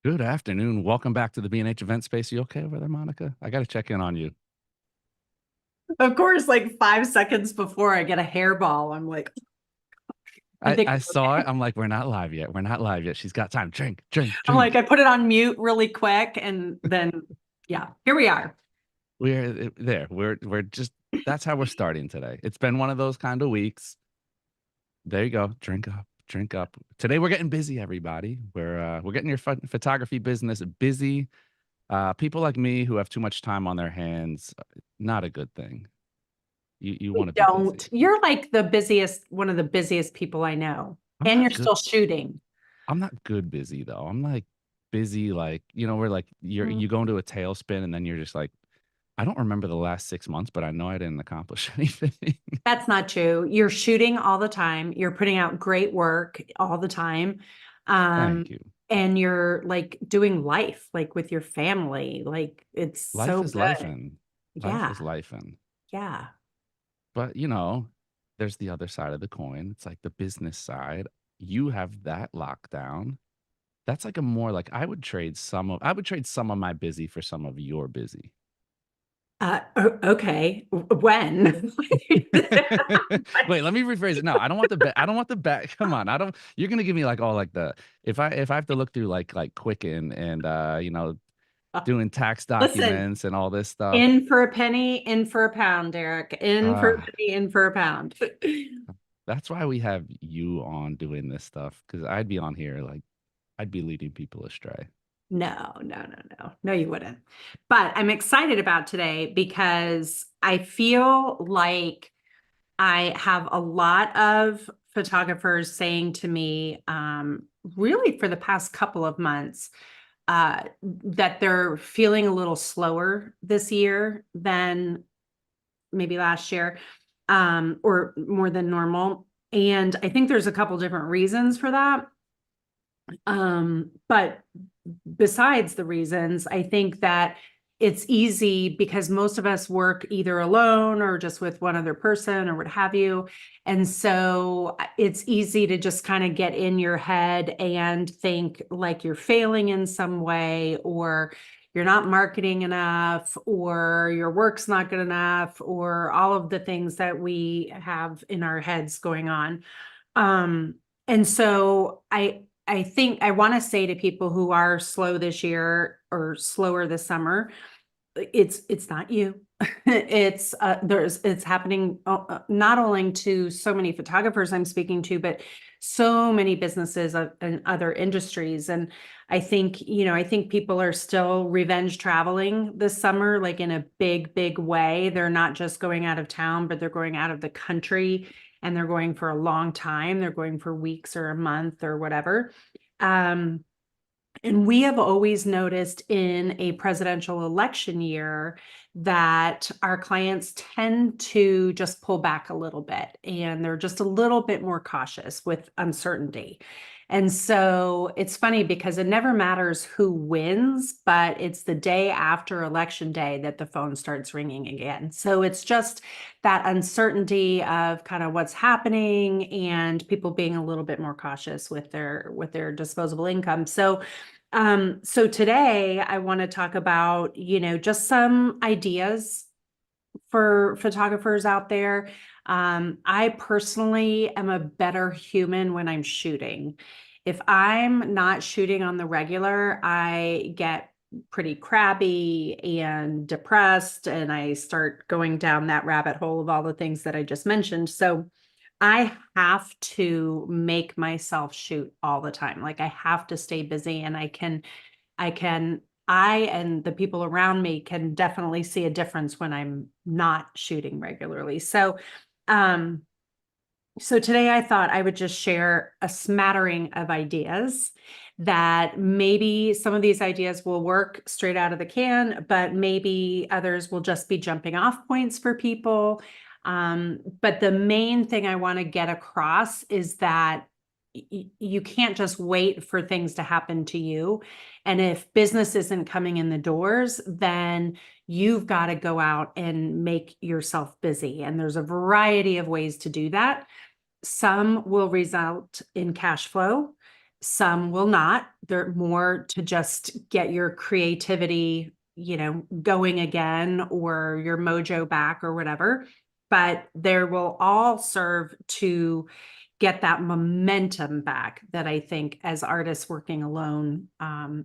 Good afternoon. Welcome back to the B&H event space. You okay over there, Monica? I got to check in on you. Of course, like 5 seconds before I get a hairball, I'm like, I think I I'm saw it. okay. I'm like, we're not live yet. We're not live yet. She's got time. Drink, drink, I'm like, drink. I put it on mute really quick, and then yeah, here we are. We're there. We're just that's how we're starting today. It's been one of those kind of weeks. There you go. Drink up. Drink up. Today we're getting busy, everybody. We're getting your photography business busy. People like me who have too much time on their hands, not a good thing. You want to be busy. You're like the busiest, one of the busiest people I know, I'm and not you're good. still shooting. I'm not good busy though. I'm like busy, like, where like Mm. you go into a tailspin and then you're just like, I don't remember the last 6 months, but I know I didn't accomplish anything. That's not true. You're shooting all the time. You're putting out great work all the time. Um, Thank you. and you're like doing life, like with your family. Like it's Life so is life good. and life Yeah. is life and Yeah. but there's the other side of the coin. It's like the business side. You have that lockdown. That's like a more like I would trade some of my busy for some of your busy. Okay. When? Wait, let me rephrase it. No, I don't want the bet. I don't want the bet. Come on. I don't you're gonna give me like all like the if I have to look through like Quicken and doing tax Listen, documents and all this stuff. in for a penny, in for a pound, Derek. In for a Uh penny, in for a pound. that's why we have you on doing this stuff. Cause I'd be on here like I'd be leading people astray. No, no, no, no. No, you wouldn't. But I'm excited about today because I feel like I have a lot of photographers saying to me, really for the past couple of months, that they're feeling a little slower this year than maybe last year, or more than normal. And I think there's a couple different reasons for that. But besides the reasons, I think that it's easy because most of us work either alone or just with one other person or what have you. And so it's easy to just kind of get in your head and think like you're failing in some way, or you're not marketing enough, or your work's not good enough, or all of the things that we have in our heads going on. And so I think I want to say to people who are slow this year or slower this summer, it's not you. It's happening not only to so many photographers I'm speaking to, but so many businesses and other industries. And I think people are still revenge traveling this summer, like in a big, big way. They're not just going out of town, but they're going out of the country, and they're going for a long time. They're going for weeks or a month or whatever. Um, and we have always noticed in a presidential election year that our clients tend to just pull back a little bit, and they're just a little bit more cautious with uncertainty. And so it's funny because it never matters who wins, but it's the day after election day that the phone starts ringing again. So it's just that uncertainty of kind of what's happening and people being a little bit more cautious with their disposable income. So today I want to talk about, just some ideas for photographers out there. I personally am a better human when I'm shooting. If I'm not shooting on the regular, I get pretty crabby and depressed, and I start going down that rabbit hole of all the things that I just mentioned. So I have to make myself shoot all the time. Like I have to stay busy, and I and the people around me can definitely see a difference when I'm not shooting regularly. Um, so today I thought I would just share a smattering of ideas that maybe some of these ideas will work straight out of the can, but maybe others will just be jumping off points for people. But the main thing I want to get across is that you can't just wait for things to happen to you. And if business isn't coming in the doors, then you've got to go out and make yourself busy. And there's a variety of ways to do that. Some will result in cash flow. Some will not. They're more to just get your creativity, going again, or your mojo back or whatever. But there will all serve to get that momentum back that I think as artists working alone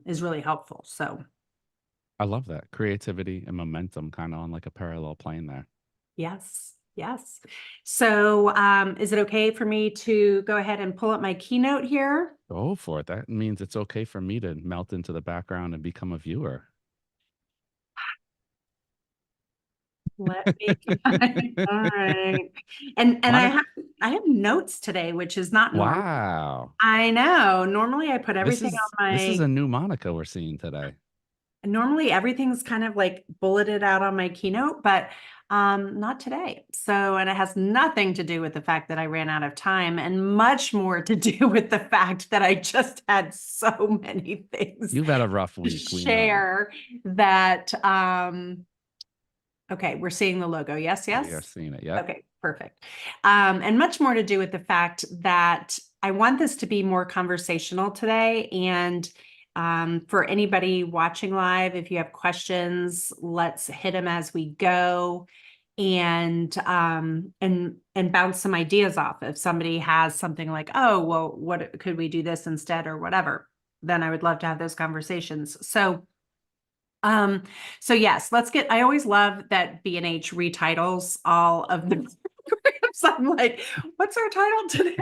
is really helpful. So I love that. Creativity and momentum kind of on like a parallel plane there. yes, yes. So is it okay for me to go ahead and pull up my keynote here? Go for it. That means it's okay for me to melt into the background and become a viewer. Let me all right. And Monica, I have notes today, which is not normal. wow. I know. Normally I put This everything on is this is my a new Monica we're seeing today. normally everything's kind of like bulleted out on my keynote, but not today. So, and it has nothing to do with the fact that I ran out of time and much more to do with the fact that I just had so many things You've had a rough to week, we know. share that okay, we're seeing the logo. Yes, We are yes. seeing it. Yep. Okay, perfect. And much more to do with the fact that I want this to be more conversational today. And for anybody watching live, if you have questions, let's hit them as we go and bounce some ideas off. If somebody has something like, oh, well, what could we do this instead or whatever, then I would love to have those conversations. So yes, I always love that B&H retitles all of the programs. I'm like, what's our title today?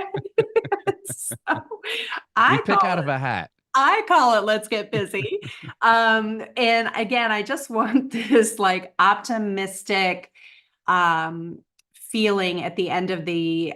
So We I pick call out of it, a hat. I call it Let's Get Busy. And again, I just want this like optimistic feeling at the end of the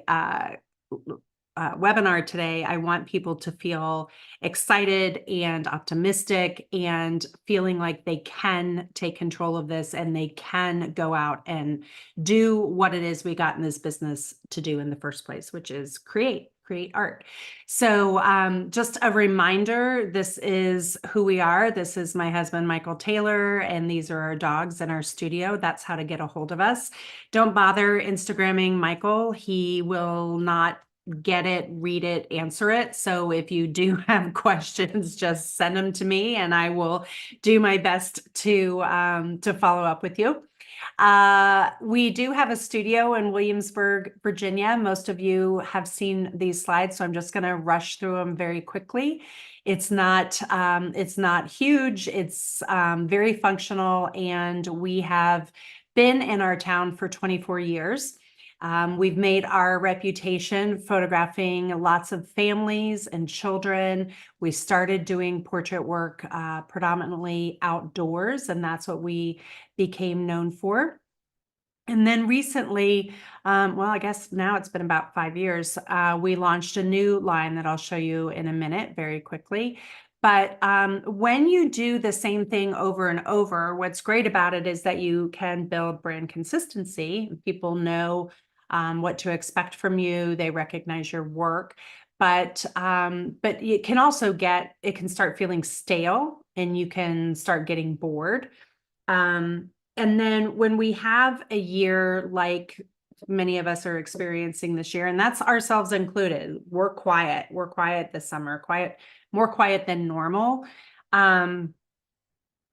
webinar today. I want people to feel excited and optimistic and feeling like they can take control of this and they can go out and do what it is we got in this business to do in the first place, which is create art. So just a reminder, this is who we are. This is my husband, Michael Taylor, and these are our dogs in our studio. That's how to get a hold of us. Don't bother Instagramming Michael. He will not get it, read it, answer it. So if you do have questions, just send them to me and I will do my best to follow up with you. We do have a studio in Williamsburg, Virginia. Most of you have seen these slides, so I'm just going to rush through them very quickly. It's not huge. It's very functional, and we have been in our town for 24 years. We've made our reputation photographing lots of families and children. We started doing portrait work predominantly outdoors, and that's what we became known for. And then recently, well, I guess now it's been about 5 years, we launched a new line that I'll show you in a minute very quickly. But when you do the same thing over and over, what's great about it is that you can build brand consistency. People know what to expect from you. They recognize your work. But it can also it can start feeling stale and you can start getting bored. And then when we have a year like many of us are experiencing this year, and that's ourselves included, we're quiet this summer, more quiet than normal.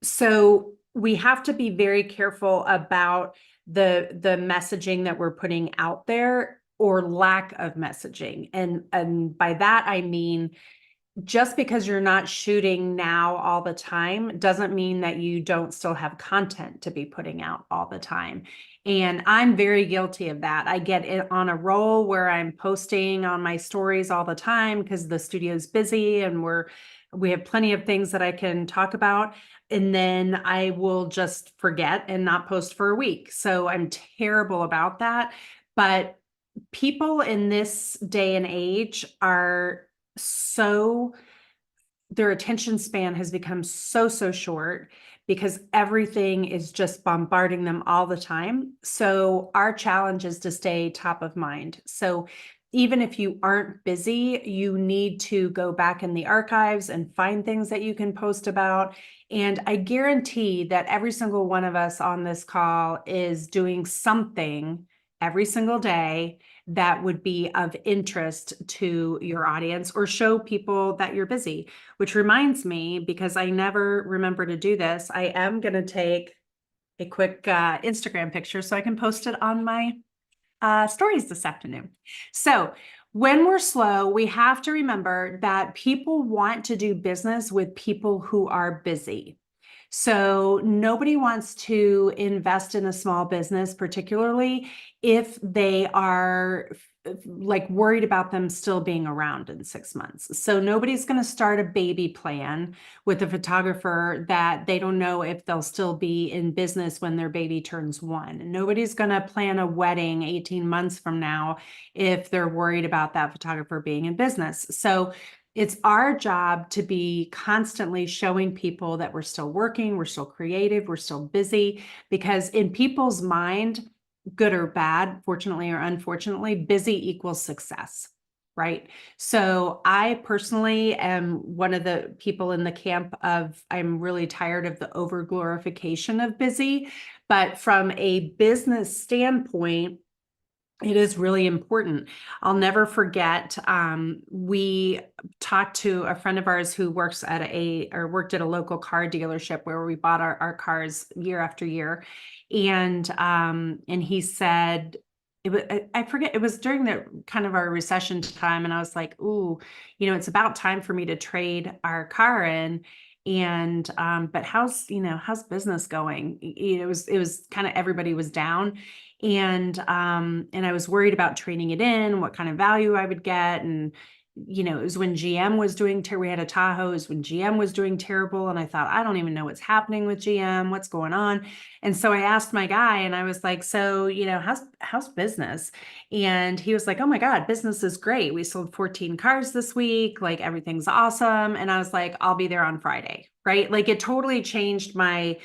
So we have to be very careful about the messaging that we're putting out there or lack of messaging. And by that, I mean, just because you're not shooting now all the time doesn't mean that you don't still have content to be putting out all the time. And I'm very guilty of that. I get it on a roll where I'm posting on my stories all the time because the studio's busy and we have plenty of things that I can talk about. And then I will just forget and not post for a week. So I'm terrible about that. But people in this day and age are their attention span has become so short because everything is just bombarding them all the time. So our challenge is to stay top of mind. So even if you aren't busy, you need to go back in the archives and find things that you can post about. And I guarantee that every single one of us on this call is doing something every single day that would be of interest to your audience, or show people that you're busy. Which reminds me, because I never remember to do this, I am going to take a quick Instagram picture so I can post it on my stories this afternoon. So when we're slow, we have to remember that people want to do business with people who are busy. So nobody wants to invest in a small business, particularly if they are like worried about them still being around in 6 months. So nobody's going to start a baby plan with a photographer that they don't know if they'll still be in business when their baby turns 1. Nobody's going to plan a wedding 18 months from now if they're worried about that photographer being in business. So it's our job to be constantly showing people that we're still working, we're still creative, we're still busy, because in people's mind, good or bad, fortunately or unfortunately, busy equals success, right? So I personally am one of the people in the camp of, I'm really tired of the over glorification of busy, but from a business standpoint, it is really important. I'll never forget, we talked to a friend of ours who worked at a local car dealership where we bought our cars year after year. And he said, I forget, it was during the kind of our recession time. And I was like, ooh, it's about time for me to trade our car in. And, but how's business going? It was kind of, everybody was down. And I was worried about trading it in, what kind of value I would get. And, it was when GM was doing, we had a Tahoe, it was when GM was doing terrible. And I thought, I don't even know what's happening with GM, what's going on. And so I asked my guy and I was like, so, how's business? And he was like, oh my God, business is great. We sold 14 cars this week. Like everything's awesome. And I was like, I'll be there on Friday. Right. Like it totally changed my,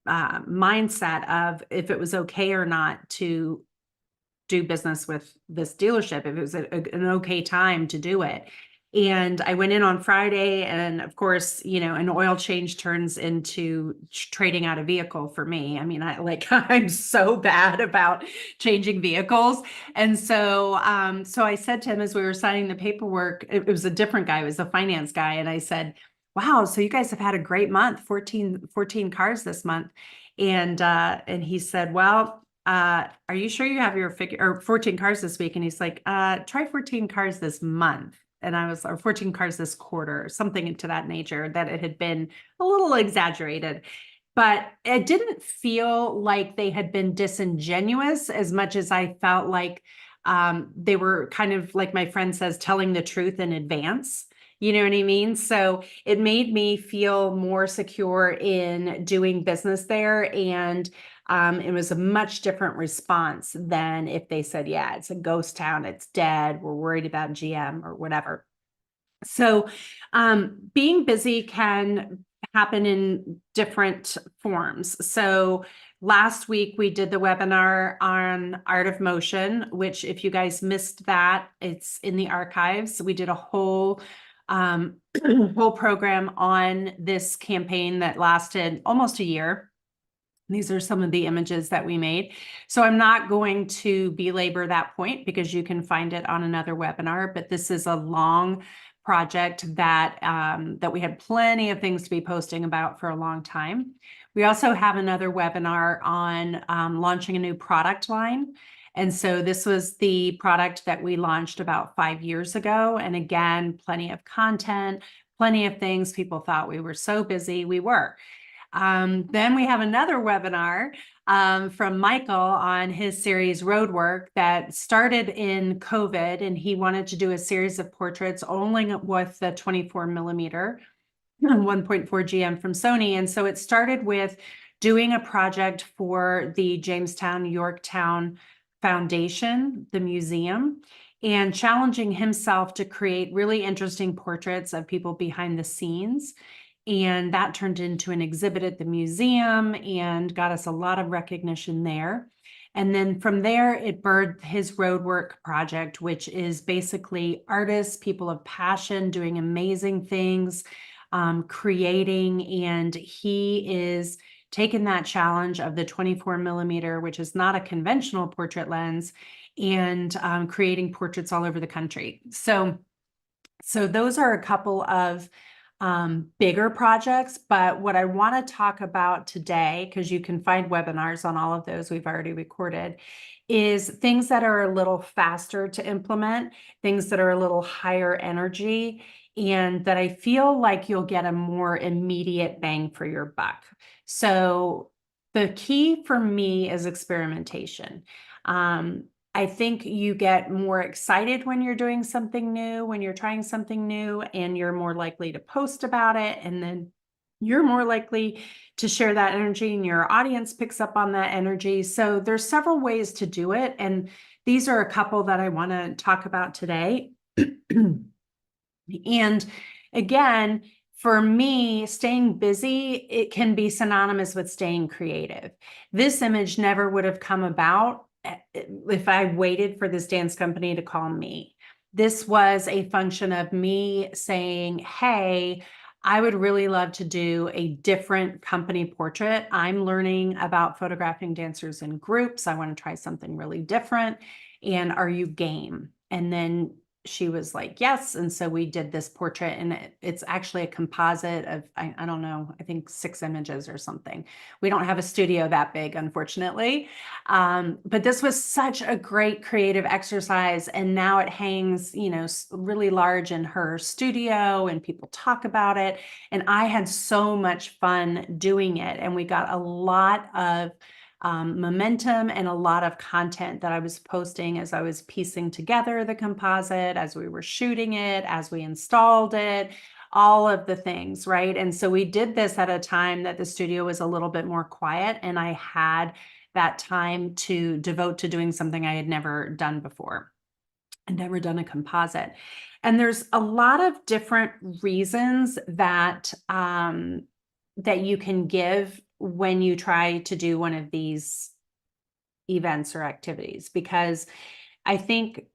mindset of if it was okay or not to do business with this dealership, if it was an okay time to do it. And I went in on Friday, and of course, an oil change turns into trading out a vehicle for me. I mean, I'm so bad about changing vehicles. And so, so I said to him as we were signing the paperwork, it was a different guy, it was a finance guy. And I said, wow, so you guys have had a great month, 14 cars this month. And he said, well, are you sure you have your figure, or 14 cars this week? And he's like, try 14 cars this month. And or 14 cars this quarter, something to that nature, that it had been a little exaggerated. But it didn't feel like they had been disingenuous as much as I felt like they were kind of, like my friend says, telling the truth in advance. You know what I mean? So it made me feel more secure in doing business there. And it was a much different response than if they said, yeah, it's a ghost town, it's dead, we're worried about GM or whatever. So being busy can happen in different forms. So last week we did the webinar on Art of Motion, which if you guys missed that, it's in the archives. We did a whole whole program on this campaign that lasted almost a year. These are some of the images that we made. So I'm not going to belabor that point because you can find it on another webinar, but this is a long project that, that we had plenty of things to be posting about for a long time. We also have another webinar on launching a new product line. And so this was the product that we launched about 5 years ago. And again, plenty of content, plenty of things. People thought we were so busy. We were. Then we have another webinar from Michael on his series Roadwork that started in COVID, and he wanted to do a series of portraits only with the 24 millimeter 1.4 GM from Sony. And so it started with doing a project for the Jamestown Yorktown Foundation, the museum, and challenging himself to create really interesting portraits of people behind the scenes. And that turned into an exhibit at the museum and got us a lot of recognition there. And then from there, it birthed his Roadwork project, which is basically artists, people of passion, doing amazing things, creating. And he is taken that challenge of the 24mm, which is not a conventional portrait lens, and creating portraits all over the country. So those are a couple of bigger projects, but what I want to talk about today, because you can find webinars on all of those we've already recorded, is things that are a little faster to implement, things that are a little higher energy, and that I feel like you'll get a more immediate bang for your buck. So the key for me is experimentation. I think you get more excited when you're doing something new, when you're trying something new, and you're more likely to post about it. And then you're more likely to share that energy, and your audience picks up on that energy. So there's several ways to do it. And these are a couple that I want to talk about today. And again, for me, staying busy, it can be synonymous with staying creative. This image never would have come about if I waited for this dance company to call me. This was a function of me saying, hey, I would really love to do a different company portrait. I'm learning about photographing dancers in groups. I want to try something really different. And are you game? And then she was like, yes. And so we did this portrait, and it's actually a composite of, I don't know, I think 6 images or something. We don't have a studio that big, unfortunately. But this was such a great creative exercise. And now it hangs, really large in her studio, and people talk about it. And I had so much fun doing it. And we got a lot of momentum and a lot of content that I was posting as I was piecing together the composite, as we were shooting it, as we installed it, all of the things, right? And so we did this at a time that the studio was a little bit more quiet, and I had that time to devote to doing something I had never done before. I'd never done a composite. And there's a lot of different reasons that that you can give when you try to do one of these events or activities, because I think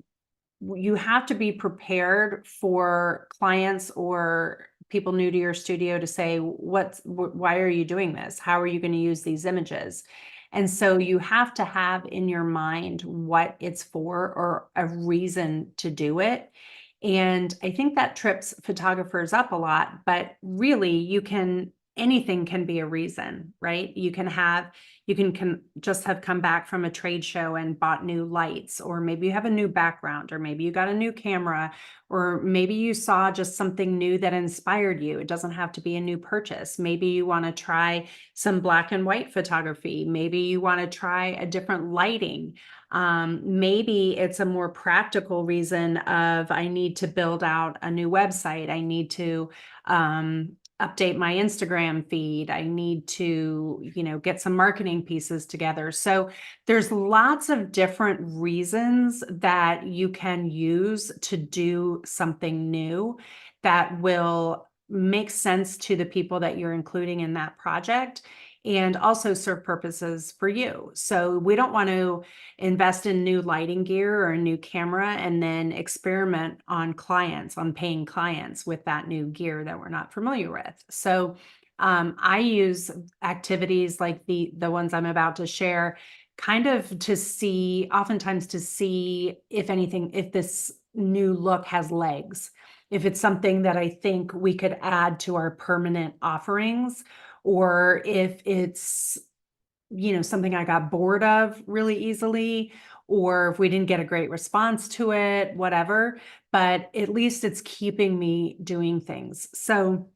you have to be prepared for clients or people new to your studio to say, why are you doing this? How are you going to use these images? And so you have to have in your mind what it's for, or a reason to do it. And I think that trips photographers up a lot, but really anything can be a reason, right? You can just have come back from a trade show and bought new lights, or maybe you have a new background, or maybe you got a new camera, or maybe you saw just something new that inspired you. It doesn't have to be a new purchase. Maybe you want to try some black and white photography. Maybe you want to try a different lighting. Maybe it's a more practical reason of, I need to build out a new website. I need to update my Instagram feed. I need to, get some marketing pieces together. So there's lots of different reasons that you can use to do something new that will make sense to the people that you're including in that project, and also serve purposes for you. So we don't want to invest in new lighting gear or a new camera and then experiment on paying clients with that new gear that we're not familiar with. So I use activities like the ones I'm about to share, kind of oftentimes to see if this new look has legs, if it's something that I think we could add to our permanent offerings, or if it's, something I got bored of really easily, or if we didn't get a great response to it, whatever, but at least it's keeping me doing things. So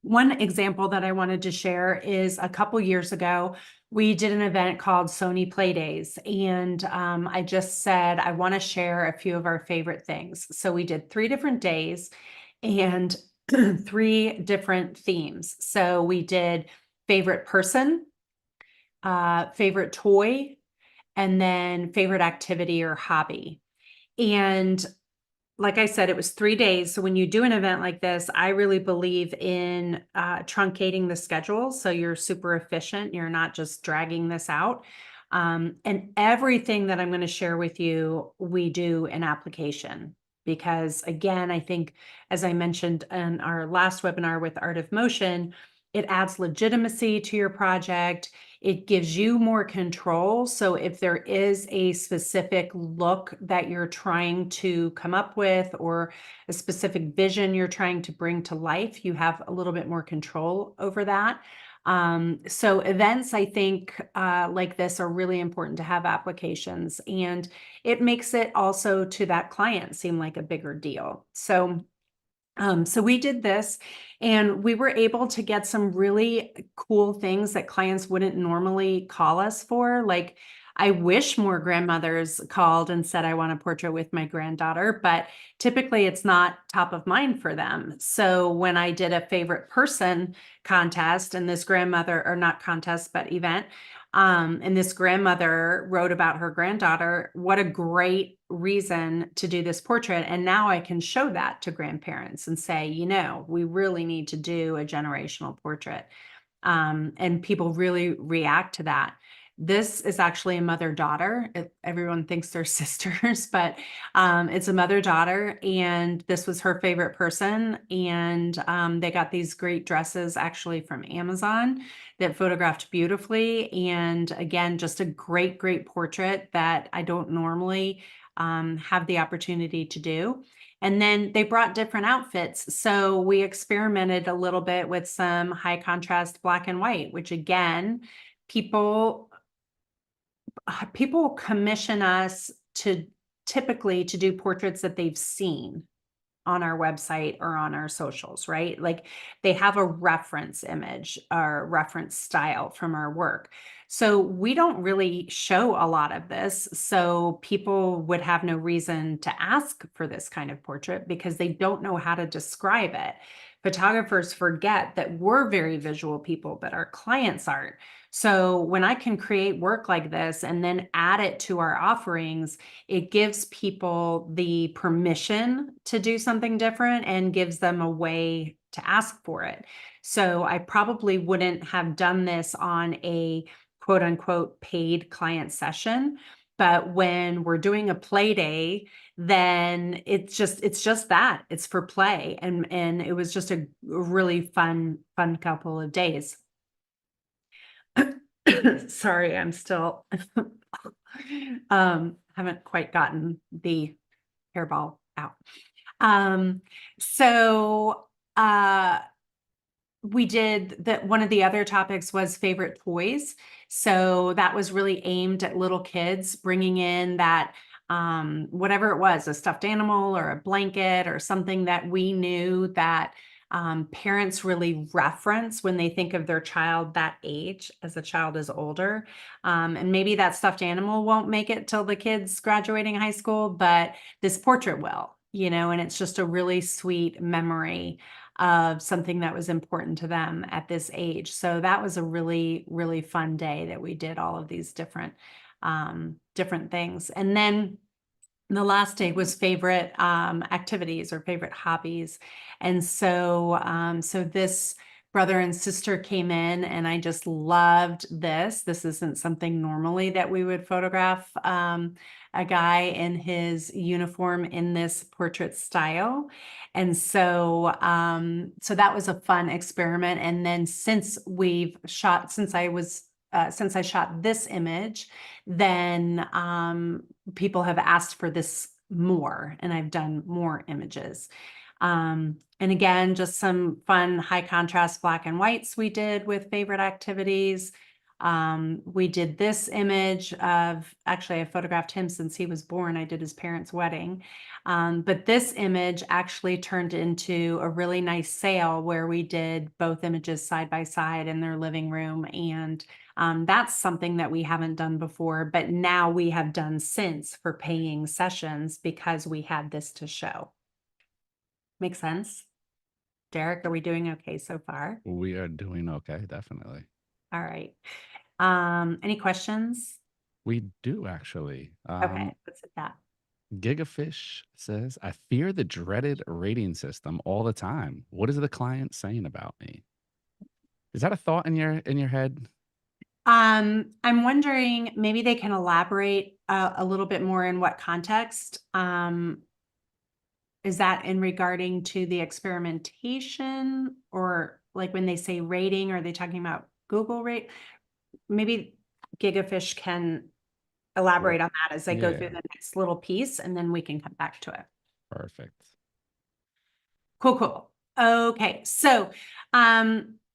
one example that I wanted to share is, a couple years ago, we did an event called Sony Play Days. And I just said, I want to share a few of our favorite things. So we did 3 different days and 3 different themes. So we did favorite person, favorite toy, and then favorite activity or hobby. And like I said, it was 3 days. So when you do an event like this, I really believe in truncating the schedule, so you're super efficient. You're not just dragging this out. And everything that I'm going to share with you, we do an application. Because again, I think, as I mentioned in our last webinar with Art of Motion, it adds legitimacy to your project. It gives you more control. So if there is a specific look that you're trying to come up with or a specific vision you're trying to bring to life, you have a little bit more control over that. So events, I think, like this are really important to have applications, and it makes it also to that client seem like a bigger deal. So we did this, and we were able to get some really cool things that clients wouldn't normally call us for. Like, I wish more grandmothers called and said, I want a portrait with my granddaughter, but typically it's not top of mind for them. So when I did a favorite person contest, and this grandmother, or not contest, but event, and this grandmother wrote about her granddaughter, what a great reason to do this portrait. And now I can show that to grandparents and say, we really need to do a generational portrait. And people really react to that. This is actually a mother-daughter. Everyone thinks they're sisters, but it's a mother-daughter, and this was her favorite person. And they got these great dresses actually from Amazon that photographed beautifully. And again, just a great, great portrait that I don't normally have the opportunity to do. And then they brought different outfits. So we experimented a little bit with some high contrast black and white, which again, people commission us to typically to do portraits that they've seen on our website or on our socials, right? Like they have a reference image or reference style from our work. So we don't really show a lot of this. So people would have no reason to ask for this kind of portrait because they don't know how to describe it. Photographers forget that we're very visual people, but our clients aren't. So when I can create work like this and then add it to our offerings, it gives people the permission to do something different and gives them a way to ask for it. So I probably wouldn't have done this on a quote unquote paid client session. But when we're doing a play day, then it's just that it's for play. And it was just a really fun couple of days. Sorry, I'm still haven't quite gotten the hairball out. So we did that. One of the other topics was favorite toys. So that was really aimed at little kids, bringing in that whatever it was, a stuffed animal or a blanket or something that we knew that parents really reference when they think of their child that age as the child is older. And maybe that stuffed animal won't make it till the kids graduating high school, but this portrait will, and it's just a really sweet memory of something that was important to them at this age. So that was a really, really fun day that we did all of these different things. And then the last day was favorite activities or favorite hobbies. And so this brother and sister came in, and I just loved this. This isn't something normally that we would photograph a guy in his uniform in this portrait style. And so that was a fun experiment. And then since I shot this image, then people have asked for this more, and I've done more images. And again, just some fun high contrast black and whites we did with favorite activities. We did this image of, actually, I photographed him since he was born. I did his parents' wedding. But this image actually turned into a really nice sale where we did both images side by side in their living room. And that's something that we haven't done before, but now we have done since for paying sessions because we had this to show. Make sense? Derek, are we doing okay so far? We are doing okay, definitely. All right. Any questions? We do actually. Okay, let's hit that. Gigafish says, I fear the dreaded rating system all the time. What is the client saying about me? Is that a thought in your head? I'm wondering, maybe they can elaborate a little bit more in what context. Is that in regarding to the experimentation, or like when they say rating, are they talking about Google rate? Maybe Gigafish can elaborate on that as I go through Yeah, the next little piece, and then we can come back to it. perfect. Cool, cool. Okay, so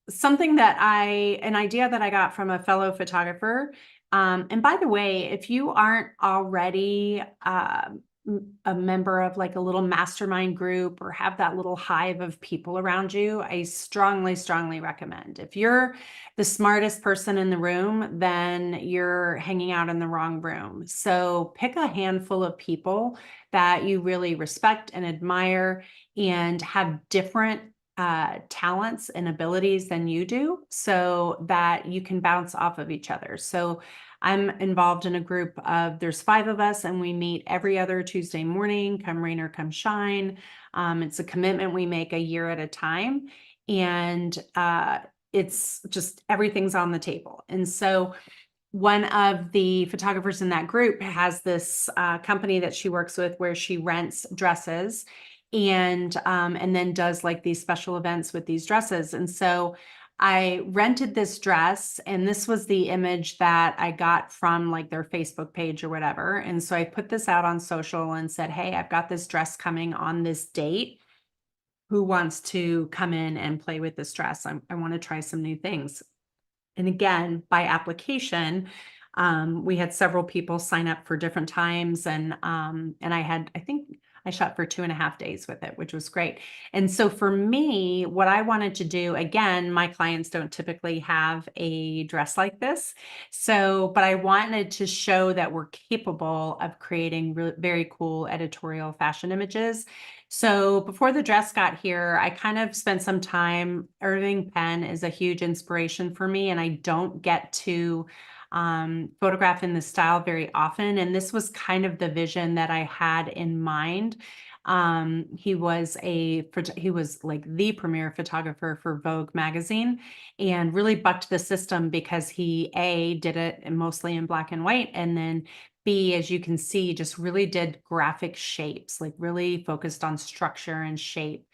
something that an idea that I got from a fellow photographer. And by the way, if you aren't already a member of like a little mastermind group or have that little hive of people around you, I strongly, strongly recommend. If you're the smartest person in the room, then you're hanging out in the wrong room. So pick a handful of people that you really respect and admire and have different talents and abilities than you do so that you can bounce off of each other. So I'm involved in a group of, there's 5 of us, and we meet every other Tuesday morning, come rain or come shine. It's a commitment we make a year at a time. And it's just everything's on the table. And so one of the photographers in that group has this company that she works with where she rents dresses and then does like these special events with these dresses. And so I rented this dress, and this was the image that I got from like their Facebook page or whatever. And so I put this out on social and said, hey, I've got this dress coming on this date. Who wants to come in and play with this dress? I want to try some new things. And again, by application, we had several people sign up for different times, and I think I shot for 2.5 days with it, which was great. And so for me, what I wanted to do, again, my clients don't typically have a dress like this. So, but I wanted to show that we're capable of creating very cool editorial fashion images. So before the dress got here, I kind of spent some time. Irving Penn is a huge inspiration for me, and I don't get to photograph in this style very often. And this was kind of the vision that I had in mind. He was like the premier photographer for Vogue magazine, and really bucked the system because he did it mostly in black and white, and then B, as you can see, just really did graphic shapes, like really focused on structure and shape.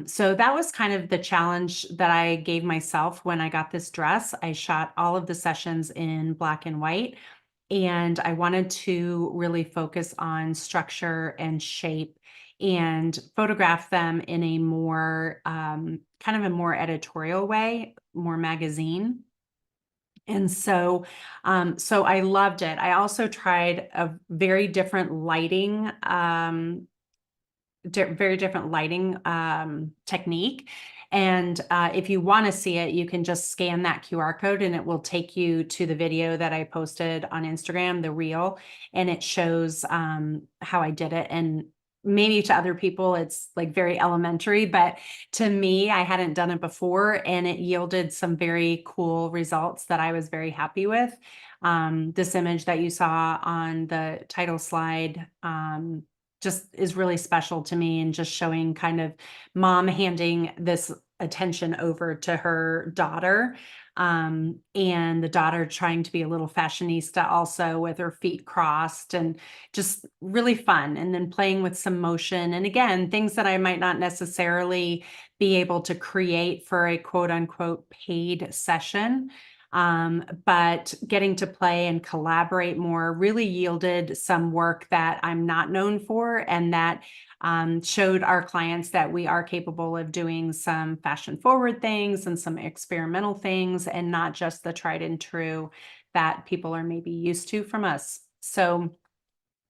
So that was kind of the challenge that I gave myself when I got this dress. I shot all of the sessions in black and white, and I wanted to really focus on structure and shape and photograph them in a more kind of a more editorial way, more magazine. And so, so I loved it. I also tried a very different lighting, very different lighting technique. And if you want to see it, you can just scan that QR code and it will take you to the video that I posted on Instagram, the reel, and it shows how I did it. And maybe to other people, it's like very elementary, but to me, I hadn't done it before, and it yielded some very cool results that I was very happy with. This image that you saw on the title slide, just is really special to me, and just showing kind of mom handing this attention over to her daughter, and the daughter trying to be a little fashionista also with her feet crossed, and just really fun. And then playing with some motion, and again, things that I might not necessarily be able to create for a quote unquote paid session. But getting to play and collaborate more really yielded some work that I'm not known for, and that showed our clients that we are capable of doing some fashion forward things and some experimental things, and not just the tried and true that people are maybe used to from us. So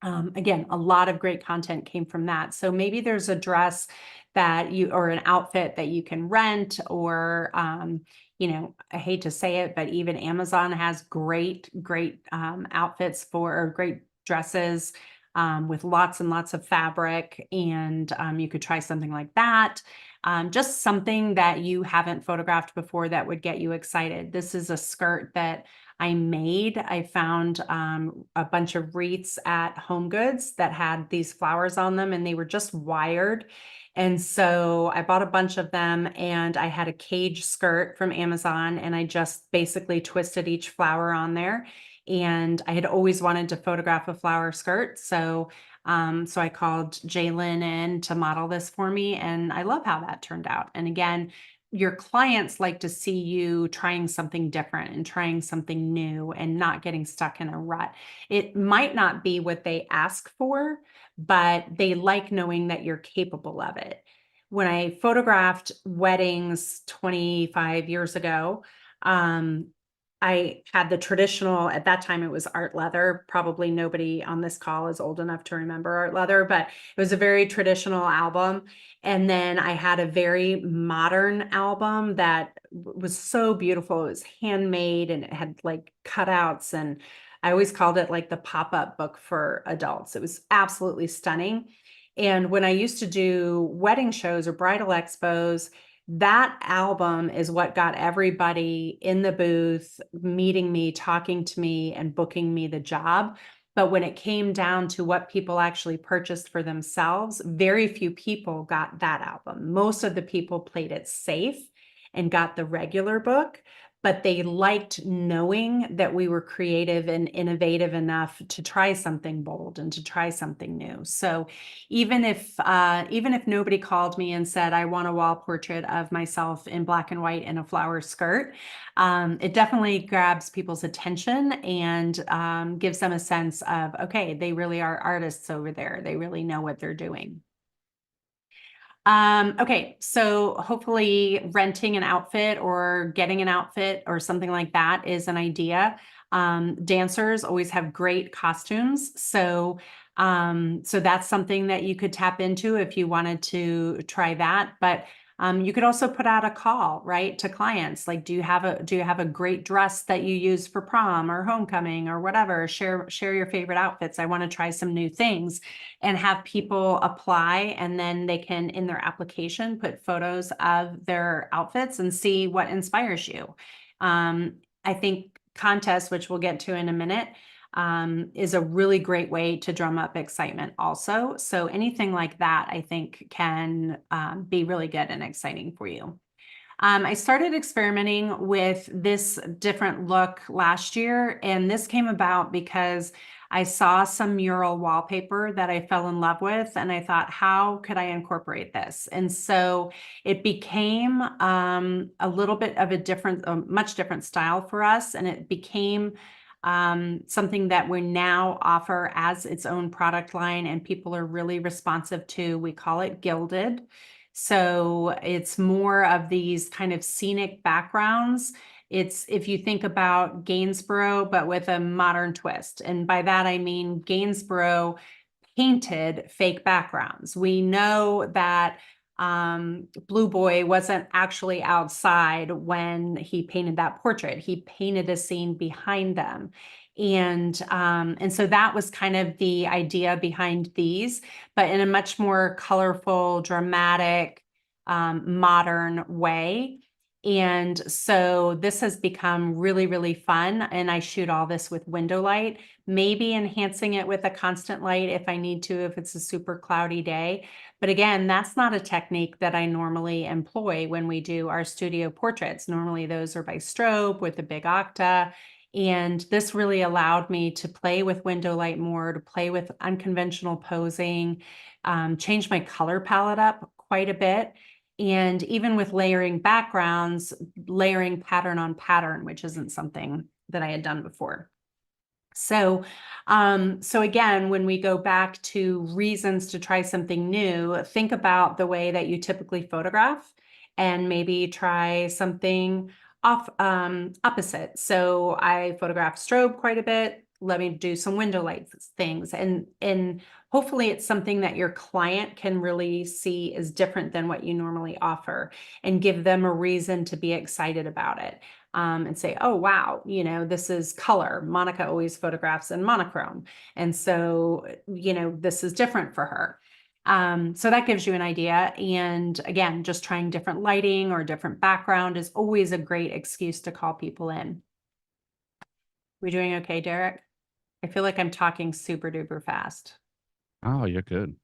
again, a lot of great content came from that. So maybe there's a dress that or an outfit that you can rent, or, I hate to say it, but even Amazon has great, great outfits or great dresses with lots and lots of fabric. And you could try something like that. Just something that you haven't photographed before that would get you excited. This is a skirt that I made. I found a bunch of wreaths at Home Goods that had these flowers on them, and they were just wired. And so I bought a bunch of them, and I had a cage skirt from Amazon, and I just basically twisted each flower on there. And I had always wanted to photograph a flower skirt. So so I called Jalen in to model this for me, and I love how that turned out. And again, your clients like to see you trying something different and trying something new and not getting stuck in a rut. It might not be what they ask for, but they like knowing that you're capable of it. When I photographed weddings 25 years ago, I had the traditional, at that time it was art leather. Probably nobody on this call is old enough to remember art leather, but it was a very traditional album. And then I had a very modern album that was so beautiful. It was handmade and it had like cutouts, and I always called it like the pop-up book for adults. It was absolutely stunning. And when I used to do wedding shows or bridal expos, that album is what got everybody in the booth, meeting me, talking to me, and booking me the job. But when it came down to what people actually purchased for themselves, very few people got that album. Most of the people played it safe and got the regular book, but they liked knowing that we were creative and innovative enough to try something bold and to try something new. So even if nobody called me and said, I want a wall portrait of myself in black and white in a flower skirt, it definitely grabs people's attention and gives them a sense of, okay, they really are artists over there. They really know what they're doing. Okay, so hopefully renting an outfit or getting an outfit or something like that is an idea. Dancers always have great costumes. So that's something that you could tap into if you wanted to try that. But you could also put out a call, right, to clients. Like, do you have a great dress that you use for prom or homecoming or whatever? Share your favorite outfits. I want to try some new things, and have people apply, and then they can, in their application, put photos of their outfits and see what inspires you. I think contests, which we'll get to in a minute, is a really great way to drum up excitement also. So anything like that, I think, can be really good and exciting for you. I started experimenting with this different look last year, and this came about because I saw some mural wallpaper that I fell in love with, and I thought, how could I incorporate this? And so it became a little bit of a much different style for us, and it became something that we now offer as its own product line, and people are really responsive to. We call it gilded. So it's more of these kind of scenic backgrounds. It's, if you think about Gainsborough, but with a modern twist. And by that, I mean Gainsborough painted fake backgrounds. We know that Blue Boy wasn't actually outside when he painted that portrait. He painted a scene behind them. And so that was kind of the idea behind these, but in a much more colorful, dramatic, modern way. And so this has become really, really fun. And I shoot all this with window light, maybe enhancing it with a constant light if I need to, if it's a super cloudy day. But again, that's not a technique that I normally employ when we do our studio portraits. Normally those are by strobe with a big octa. And this really allowed me to play with window light more, to play with unconventional posing, change my color palette up quite a bit. And even with layering backgrounds, layering pattern on pattern, which isn't something that I had done before. So again, when we go back to reasons to try something new, think about the way that you typically photograph and maybe try something opposite. So I photograph strobe quite a bit. Let me do some window light things, and hopefully it's something that your client can really see is different than what you normally offer, and give them a reason to be excited about it. And say, oh, wow, this is color. Monica always photographs in monochrome. And so, this is different for her. So that gives you an idea. And again, just trying different lighting or different background is always a great excuse to call people in. We doing okay, Derek? I feel like I'm talking super duper fast. Oh, you're good.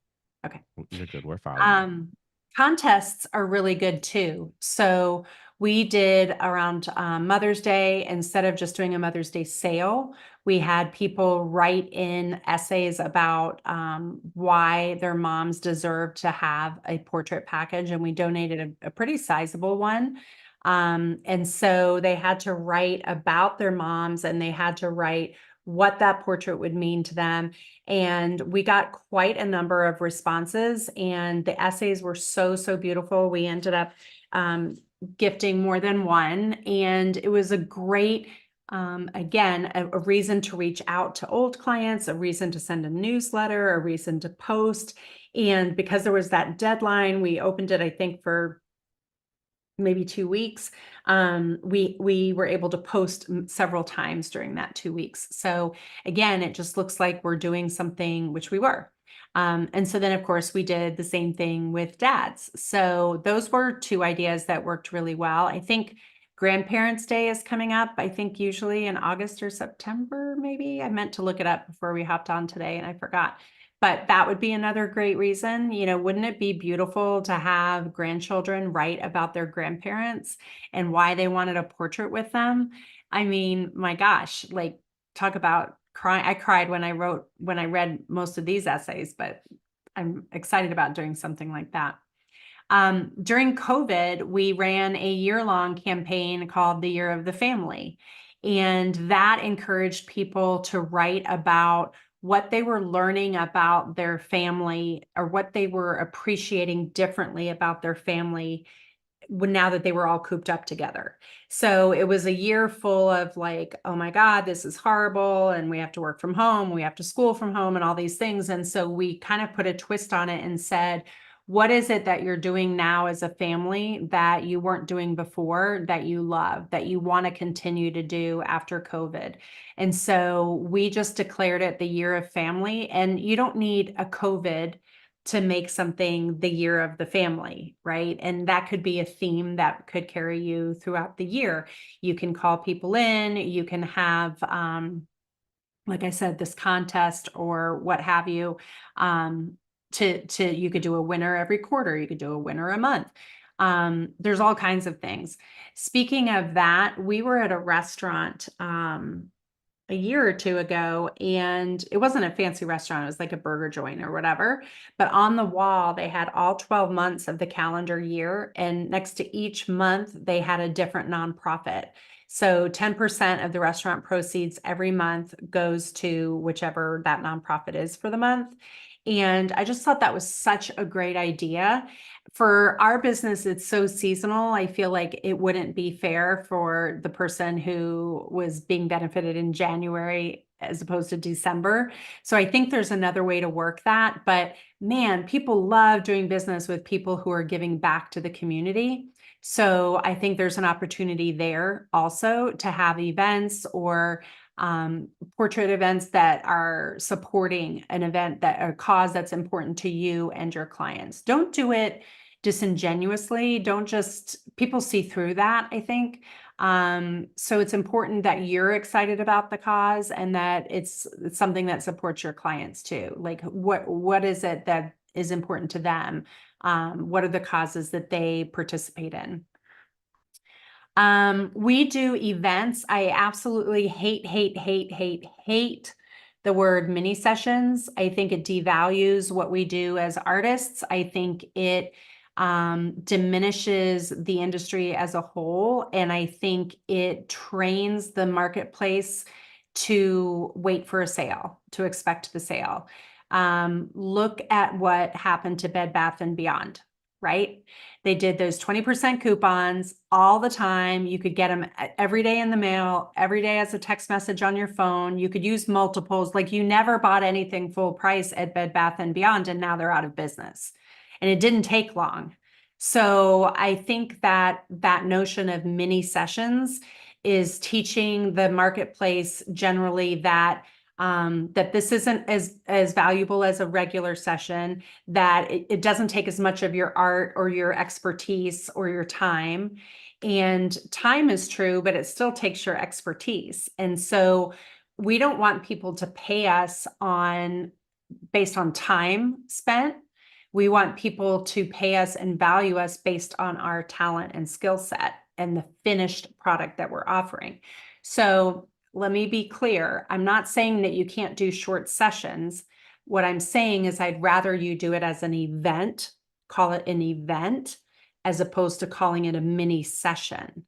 Okay. You're good. We're following. Contests are really good too. So we did around Mother's Day, instead of just doing a Mother's Day sale, we had people write in essays about why their moms deserve to have a portrait package, and we donated a pretty sizable one. And so they had to write about their moms, and they had to write what that portrait would mean to them. And we got quite a number of responses, and the essays were so, so beautiful. We ended up gifting more than one, and it was a great, again, a reason to reach out to old clients, a reason to send a newsletter, a reason to post. And because there was that deadline, we opened it, I think, for maybe 2 weeks. We were able to post several times during that 2 weeks. So again, it just looks like we're doing something, which we were. And so then, of course, we did the same thing with dads. So those were two ideas that worked really well. I think Grandparents' Day is coming up, I think usually in August or September, maybe. I meant to look it up before we hopped on today and I forgot. But that would be another great reason. Wouldn't it be beautiful to have grandchildren write about their grandparents and why they wanted a portrait with them? I mean, my gosh, like, talk about crying. I cried when I read most of these essays, but I'm excited about doing something like that. During COVID, we ran a year-long campaign called the Year of the Family, and that encouraged people to write about what they were learning about their family, or what they were appreciating differently about their family now that they were all cooped up together. So it was a year full of like, oh my God, this is horrible. And we have to work from home, we have to school from home, and all these things. And so we kind of put a twist on it and said, what is it that you're doing now as a family that you weren't doing before, that you love, that you want to continue to do after COVID? And so we just declared it the Year of Family. And you don't need a COVID to make something the Year of the Family, right? And that could be a theme that could carry you throughout the year. You can call people in, you can have, like I said, this contest or what have you. You could do a winner every quarter, you could do a winner a month. There's all kinds of things. Speaking of that, we were at a restaurant a year or two ago, and it wasn't a fancy restaurant, it was like a burger joint or whatever. But on the wall, they had all 12 months of the calendar year, and next to each month, they had a different nonprofit. So 10% of the restaurant proceeds every month goes to whichever that nonprofit is for the month. And I just thought that was such a great idea. For our business, it's so seasonal. I feel like it wouldn't be fair for the person who was being benefited in January as opposed to December. So I think there's another way to work that. But man, people love doing business with people who are giving back to the community. So I think there's an opportunity there also to have events or portrait events that are supporting an event, that a cause that's important to you and your clients. Don't do it disingenuously. Don't just, people see through that, I think. So it's important that you're excited about the cause and that it's something that supports your clients too. Like what is it that is important to them? What are the causes that they participate in? We do events. I absolutely hate the word mini sessions. I think it devalues what we do as artists. I think it diminishes the industry as a whole. And I think it trains the marketplace to wait for a sale, to expect the sale. Look at what happened to Bed Bath and Beyond, right? They did those 20% coupons all the time. You could get them every day in the mail, every day as a text message on your phone. You could use multiples. Like, you never bought anything full price at Bed Bath and Beyond, and now they're out of business. And it didn't take long. So I think that that notion of mini sessions is teaching the marketplace generally that that this isn't as valuable as a regular session, that it doesn't take as much of your art or your expertise or your time. And time is true, but it still takes your expertise. And so we don't want people to pay us based on time spent. We want people to pay us and value us based on our talent and skill set and the finished product that we're offering. So let me be clear. I'm not saying that you can't do short sessions. What I'm saying is I'd rather you do it as an event, call it an event, as opposed to calling it a mini session.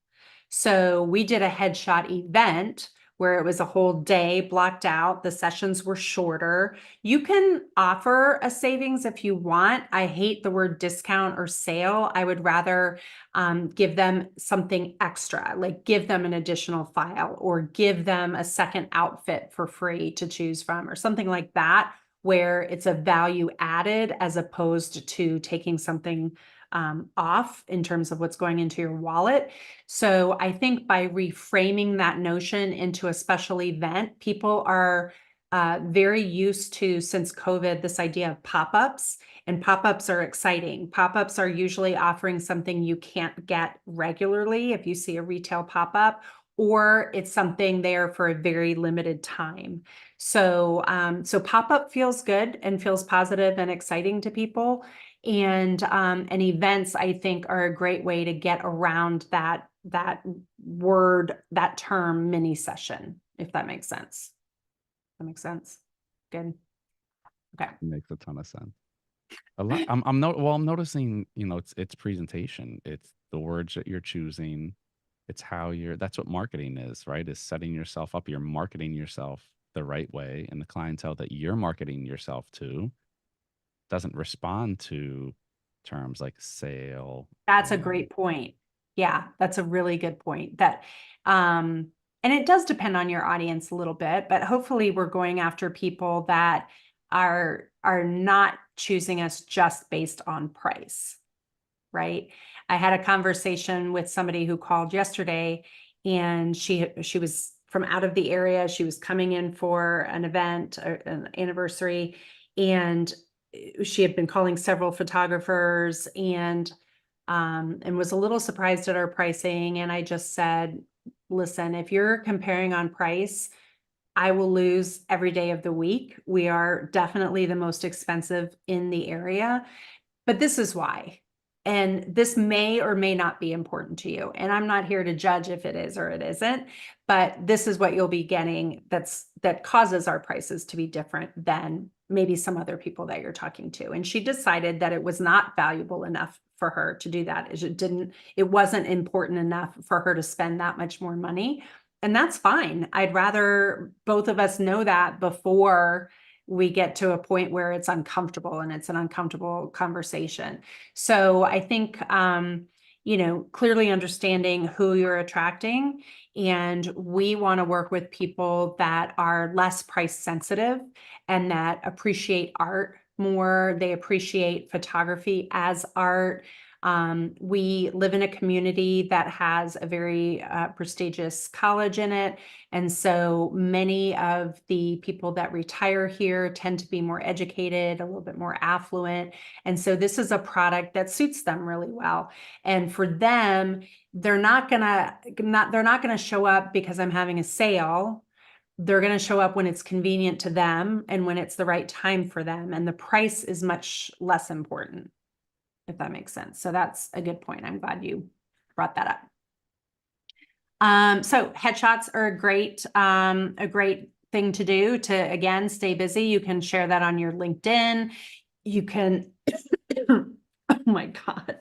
So we did a headshot event where it was a whole day blocked out. The sessions were shorter. You can offer a savings if you want. I hate the word discount or sale. I would rather give them something extra, like give them an additional file or give them a second outfit for free to choose from or something like that, where it's a value added as opposed to taking something off in terms of what's going into your wallet. So I think by reframing that notion into a special event, people are very used to, since COVID, this idea of pop-ups, and pop-ups are exciting. Pop-ups are usually offering something you can't get regularly if you see a retail pop-up, or it's something there for a very limited time. So, so pop-up feels good and feels positive and exciting to people. And events, I think, are a great way to get around that word, that term, mini session, if that makes sense. That makes sense. Good. Okay. It makes a ton of sense. A lot. I'm noticing, it's presentation. It's the words that you're choosing. It's how that's what marketing is, right? Is setting yourself up. You're marketing yourself the right way, and the clientele that you're marketing yourself to doesn't respond to terms like sale. That's a great point. Yeah, that's a really good point. That, and it does depend on your audience a little bit, but hopefully we're going after people that are not choosing us just based on price, right? I had a conversation with somebody who called yesterday, and she was from out of the area. She was coming in for an event, an anniversary, and she had been calling several photographers and was a little surprised at our pricing. And I just said, listen, if you're comparing on price, I will lose every day of the week. We are definitely the most expensive in the area, but this is why. And this may or may not be important to you. And I'm not here to judge if it is or it isn't, but this is what you'll be getting that causes our prices to be different than maybe some other people that you're talking to. And she decided that it was not valuable enough for her to do that. It wasn't important enough for her to spend that much more money. And that's fine. I'd rather both of us know that before we get to a point where it's uncomfortable and it's an uncomfortable conversation. So I think, clearly understanding who you're attracting, and we want to work with people that are less price sensitive and that appreciate art more. They appreciate photography as art. We live in a community that has a very prestigious college in it. And so many of the people that retire here tend to be more educated, a little bit more affluent. And so this is a product that suits them really well. And for them, they're not gonna show up because I'm having a sale. They're going to show up when it's convenient to them and when it's the right time for them. And the price is much less important, if that makes sense. So that's a good point. I'm glad you brought that up. So headshots are a great thing to do to, again, stay busy. You can share that on your LinkedIn. You can, oh my God,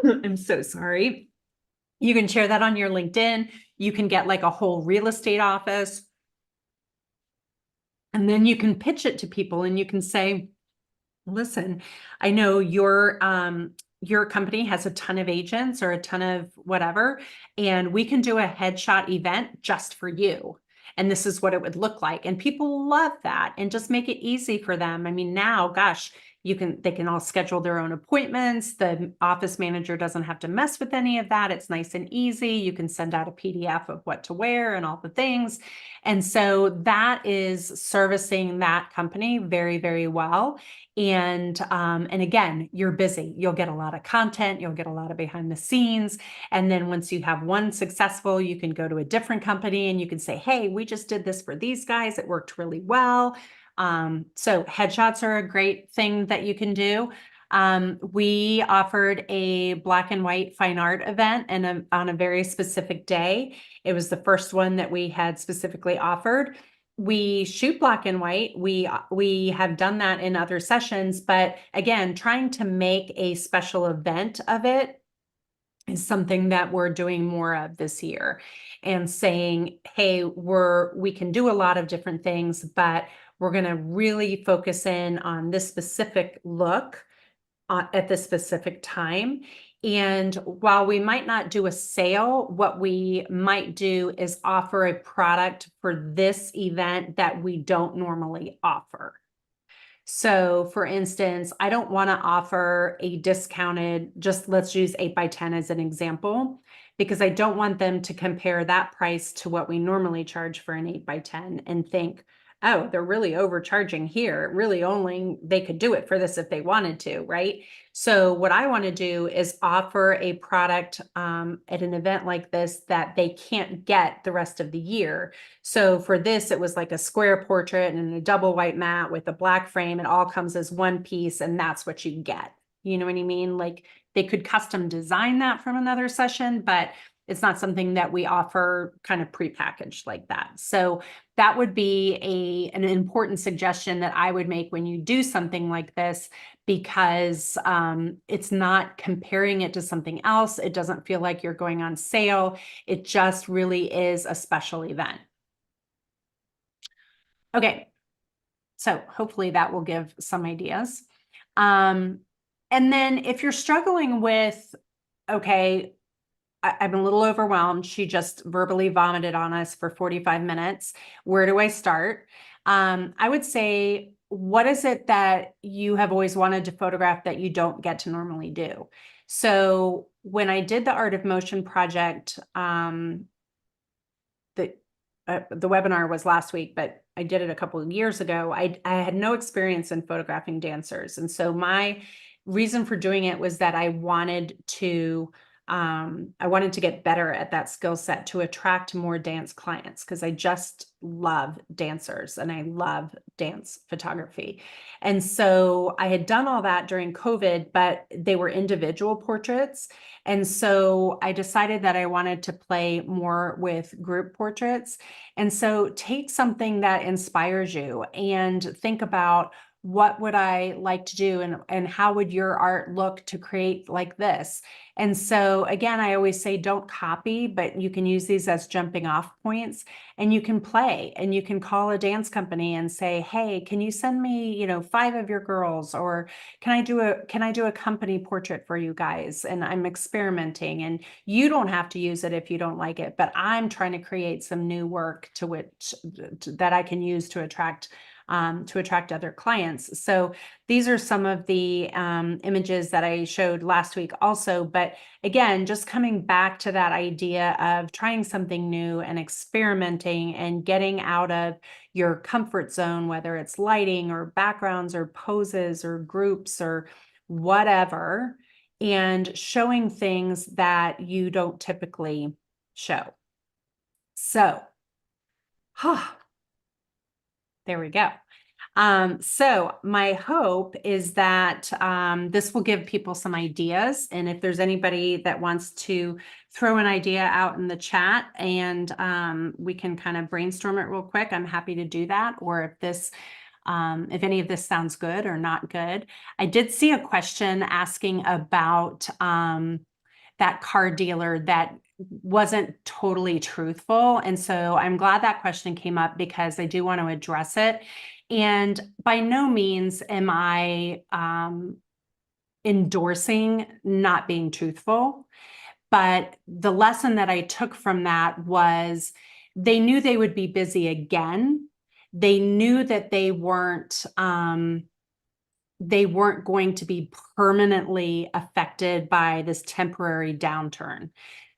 I'm so sorry. You can share that on your LinkedIn. You can get like a whole real estate office. And then you can pitch it to people and you can say, listen, I know your company has a ton of agents or a ton of whatever, and we can do a headshot event just for you. And this is what it would look like. And people love that, and just make it easy for them. I mean, now, gosh, they can all schedule their own appointments. The office manager doesn't have to mess with any of that. It's nice and easy. You can send out a PDF of what to wear and all the things. And so that is servicing that company very, very well. And again, you're busy. You'll get a lot of content. You'll get a lot of behind the scenes. And then once you have one successful, you can go to a different company and you can say, hey, we just did this for these guys. It worked really well. So headshots are a great thing that you can do. We offered a black and white fine art event and on a very specific day. It was the first one that we had specifically offered. We shoot black and white. We have done that in other sessions, but again, trying to make a special event of it is something that we're doing more of this year, and saying, hey, we can do a lot of different things, but we're going to really focus in on this specific look at this specific time. And while we might not do a sale, what we might do is offer a product for this event that we don't normally offer. So for instance, I don't want to offer a discounted, just let's use 8x10 as an example, because I don't want them to compare that price to what we normally charge for an 8x10 and think, oh, they're really overcharging here. Really only they could do it for this if they wanted to, right? So what I want to do is offer a product at an event like this that they can't get the rest of the year. So for this, it was like a square portrait and a double white mat with a black frame. It all comes as one piece, and that's what you get. You know what I mean? Like they could custom design that from another session, but it's not something that we offer kind of prepackaged like that. So that would be an important suggestion that I would make when you do something like this, because it's not comparing it to something else. It doesn't feel like you're going on sale. It just really is a special event. Okay, so hopefully that will give some ideas. And then if you're struggling with, okay, I'm a little overwhelmed. She just verbally vomited on us for 45 minutes. Where do I start? I would say, what is it that you have always wanted to photograph that you don't get to normally do? So when I did the Art of Motion project, the webinar was last week, but I did it a couple of years ago. I had no experience in photographing dancers. And so my reason for doing it was that I wanted to get better at that skill set to attract more dance clients, because I just love dancers and I love dance photography. And so I had done all that during COVID, but they were individual portraits. And so I decided that I wanted to play more with group portraits. And so take something that inspires you and think about, what would I like to do, and how would your art look to create like this? And so again, I always say don't copy, but you can use these as jumping off points, and you can play, and you can call a dance company and say, hey, can you send me, 5 of your girls, or can I do a company portrait for you guys? And I'm experimenting, and you don't have to use it if you don't like it, but I'm trying to create some new work that I can use to attract other clients. So these are some of the images that I showed last week also. But again, just coming back to that idea of trying something new and experimenting and getting out of your comfort zone, whether it's lighting or backgrounds or poses or groups or whatever, and showing things that you don't typically show. So, there we go. So my hope is that this will give people some ideas. And if there's anybody that wants to throw an idea out in the chat, and we can kind of brainstorm it real quick, I'm happy to do that. Or if any of this sounds good or not good. I did see a question asking about that car dealer that wasn't totally truthful. And so I'm glad that question came up, because I do want to address it. And by no means am I endorsing not being truthful. But the lesson that I took from that was they knew they would be busy again. They knew that they weren't going to be permanently affected by this temporary downturn.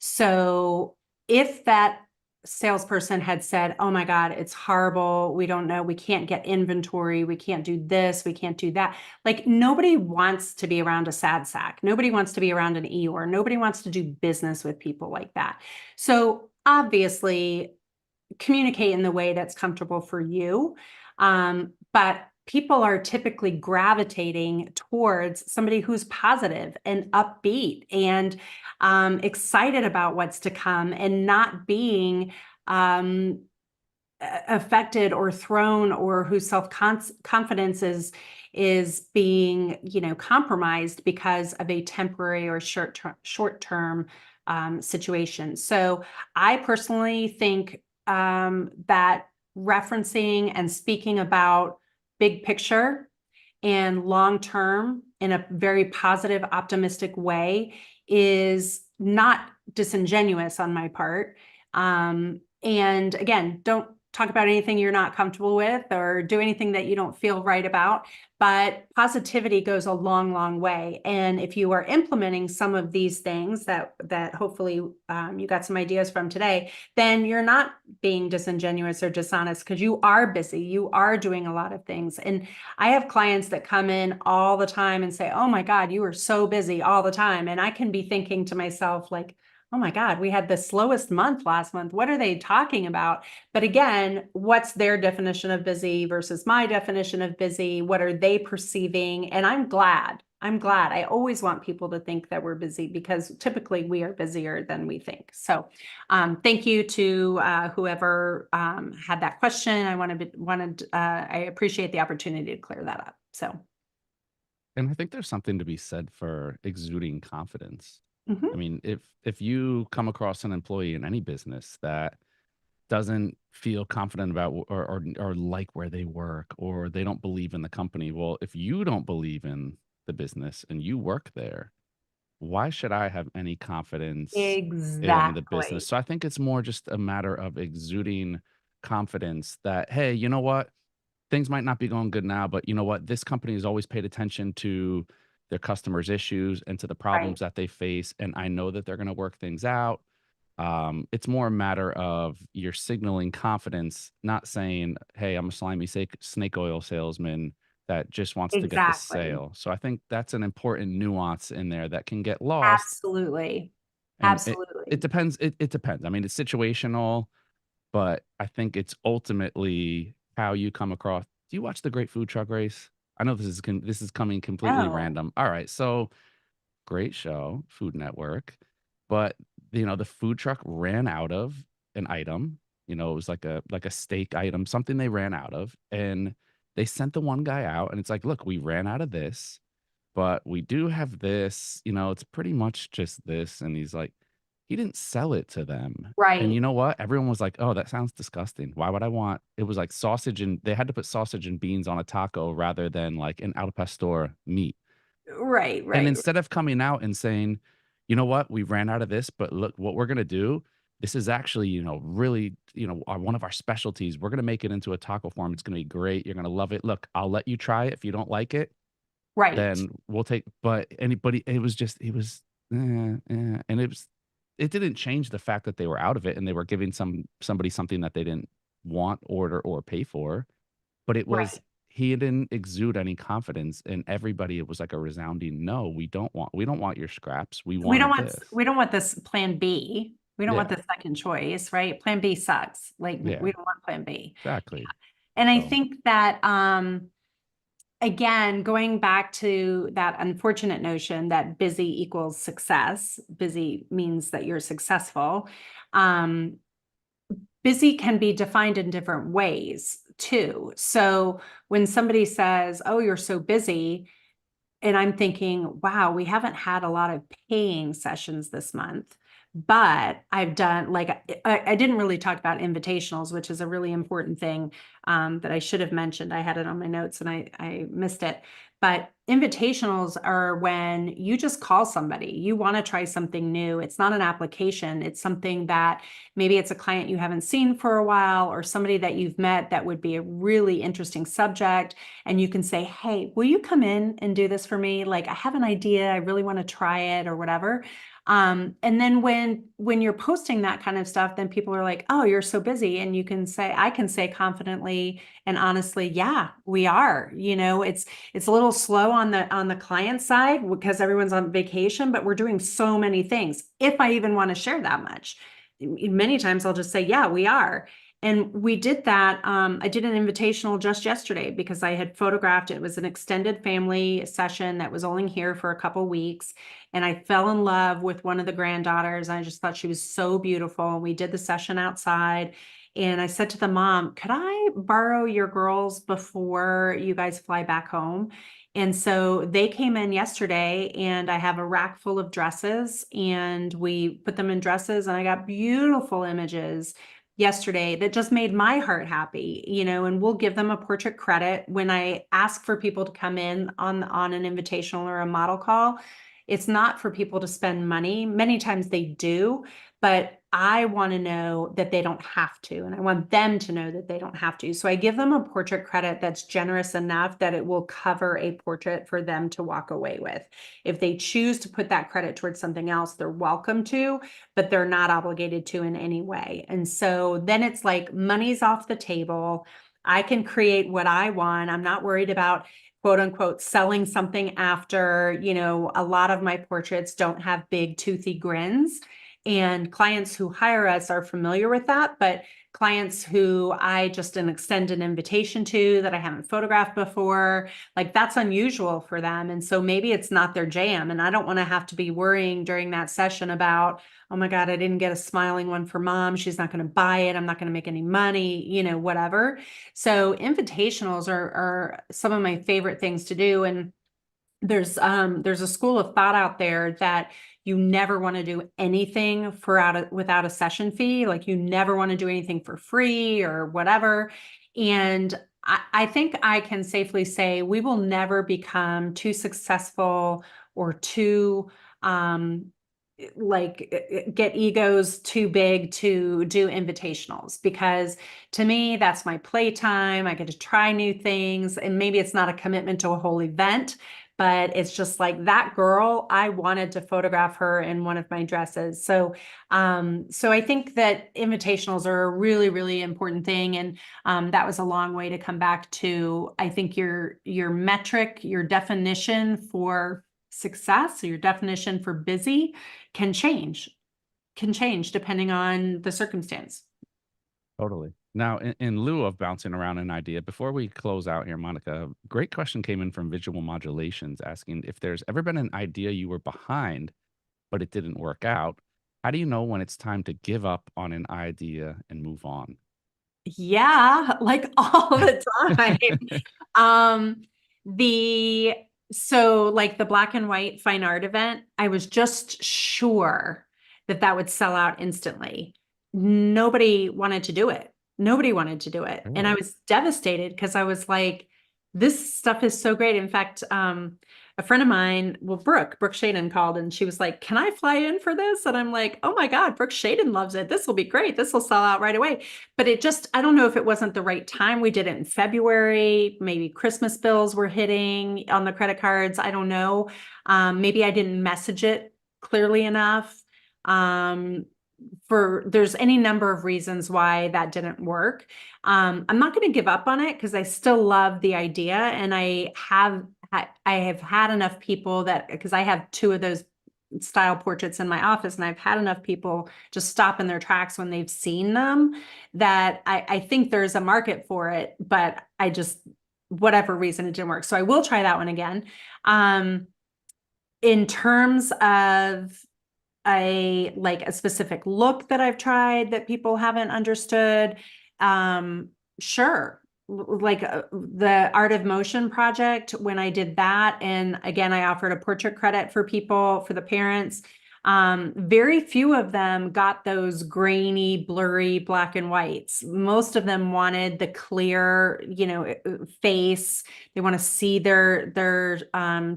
So if that salesperson had said, oh my God, it's horrible, we don't know, we can't get inventory, we can't do this, we can't do that. Like, nobody wants to be around a sad sack. Nobody wants to be around an Eeyore. Nobody wants to do business with people like that. So obviously, communicate in the way that's comfortable for you. but people are typically gravitating towards somebody who's positive and upbeat and excited about what's to come, and not being affected or thrown, or whose self-confidence is being, compromised because of a temporary or short-term situation. So I personally think that referencing and speaking about big picture and long term in a very positive, optimistic way is not disingenuous on my part. And again, don't talk about anything you're not comfortable with, or do anything that you don't feel right about. But positivity goes a long, long way. And if you are implementing some of these things that hopefully you got some ideas from today, then you're not being disingenuous or dishonest, because you are busy. You are doing a lot of things. And I have clients that come in all the time and say, oh my God, you are so busy all the time. And I can be thinking to myself, like, oh my God, we had the slowest month last month. What are they talking about? But again, what's their definition of busy versus my definition of busy? What are they perceiving? And I'm glad. I always want people to think that we're busy, because typically we are busier than we think. So thank you to whoever had that question. I appreciate the opportunity to clear that up. So. And I think there's something to be said for exuding confidence. Mhm. I mean, if you come across an employee in any business that doesn't feel confident about or like where they work, or they don't believe in the company, well, if you don't believe in the business and you work there, why should I have any confidence in the business? Exactly. So I think it's more just a matter of exuding confidence that, hey, you know what? Things might not be going good now, but you know what? This company has always paid attention to their customers' issues and to the Right. problems that they face. And I know that they're going to work things out. It's more a matter of you're signaling confidence, not saying, hey, I'm a slimy snake oil salesman that just wants to get the Exactly. sale. So I think that's an important nuance in there that can get lost. Absolutely. And it Absolutely. depends. It depends. I mean, it's situational, but I think it's ultimately how you come across. Do you watch the Great Food Truck Race? I know this is coming completely No. random. All right, so great show, Food Network, but the food truck ran out of an item. It was like a steak item, something they ran out of, and they sent the one guy out, and it's like, look, we ran out of this, but we do have this. It's pretty much just this, and he's like, he didn't sell it to them. And you Right. know what? Everyone was like, "Oh, that sounds disgusting. Why would I want?" It was like sausage, and they had to put sausage and beans on a taco rather than like an al pastor meat. Right. And Right. instead of coming out and saying, "You know what? We ran out of this, but look what we're gonna do. This is actually, really, one of our specialties. We're gonna make it into a taco form. It's gonna be great. You're gonna love it. Look, I'll let you try it. If you don't like it, Right. then we'll take." But anybody, it was, and it didn't change the fact that they were out of it and they were giving somebody something that they didn't want, order, or pay for. But it was Right. he didn't exude any confidence, and everybody, it was like a resounding no. We don't want your scraps. We wanted this. We don't want this plan B. We don't want Yeah, the second choice, right? Plan B sucks. Like, yeah, we don't want plan B. exactly. And I So think that again, going back to that unfortunate notion that busy equals success, busy means that you're successful. Um, Busy can be defined in different ways too. So when somebody says, oh, you're so busy, and I'm thinking, wow, we haven't had a lot of paying sessions this month, but I've done, like, I didn't really talk about invitationals, which is a really important thing that I should have mentioned. I had it on my notes and I missed it. But invitationals are when you just call somebody, you want to try something new. It's not an application. It's something that maybe it's a client you haven't seen for a while, or somebody that you've met that would be a really interesting subject. And you can say, hey, will you come in and do this for me? Like, I have an idea. I really want to try it, or whatever. And then when you're posting that kind of stuff, then people are like, oh, you're so busy. And I can say confidently and honestly, yeah, we are. It's a little slow on the client side because everyone's on vacation, but we're doing so many things. If I even want to share that much, many times I'll just say, yeah, we are. And we did that. I did an invitational just yesterday because I had photographed. It was an extended family session that was only here for a couple weeks. And I fell in love with one of the granddaughters. I just thought she was so beautiful. We did the session outside. And I said to the mom, could I borrow your girls before you guys fly back home? And so they came in yesterday, and I have a rack full of dresses, and we put them in dresses, and I got beautiful images yesterday that just made my heart happy, and we'll give them a portrait credit when I ask for people to come in on an invitational or a model call. It's not for people to spend money. Many times they do, but I want to know that they don't have to, and I want them to know that they don't have to. So I give them a portrait credit that's generous enough that it will cover a portrait for them to walk away with. If they choose to put that credit towards something else, they're welcome to, but they're not obligated to in any way. And so then it's like money's off the table. I can create what I want. I'm not worried about quote unquote selling something after. A lot of my portraits don't have big toothy grins. And clients who hire us are familiar with that, but clients who I just extend an invitation to that I haven't photographed before, like that's unusual for them. And so maybe it's not their jam. And I don't want to have to be worrying during that session about, oh my God, I didn't get a smiling one for mom. She's not going to buy it. I'm not going to make any money, whatever. So invitationals are some of my favorite things to do. And there's a school of thought out there that you never want to do anything without a session fee. Like you never want to do anything for free or whatever. And I think I can safely say we will never become too successful or too get egos too big to do invitationals, because to me that's my playtime. I get to try new things, and maybe it's not a commitment to a whole event, but it's just like that girl, I wanted to photograph her in one of my dresses. So I think that invitationals are a really, really important thing. And that was a long way to come back to, I think your metric, your definition for success, or your definition for busy can change depending on the circumstance. Totally. Now, in lieu of bouncing around an idea, before we close out here, Monica, a great question came in from Visual Modulations asking if there's ever been an idea you were behind, but it didn't work out. How do you know when it's time to give up on an idea and move on? Yeah, like all the time. Um, like the black and white fine art event, I was just sure that would sell out instantly. Nobody wanted to do it. Nobody wanted to do it. And I was devastated because I was like, this stuff is so great. In fact, a friend of mine, Brooke Shaden called, and she was like, can I fly in for this? And I'm like, oh my God, Brooke Shaden loves it. This will be great. This will sell out right away. But I don't know if it wasn't the right time. We did it in February. Maybe Christmas bills were hitting on the credit cards. I don't know. Maybe I didn't message it clearly enough. There's any number of reasons why that didn't work. I'm not going to give up on it because I still love the idea, and I have had enough people because I have two of those style portraits in my office, and I've had enough people just stop in their tracks when they've seen them, that I think there's a market for it, but whatever reason it didn't work. So I will try that one again. In terms of a specific look that I've tried that people haven't understood, sure. Like the Art of Motion project, when I did that, and again, I offered a portrait credit for the parents. Very few of them got those grainy, blurry black and whites. Most of them wanted the clear, face. They want to see their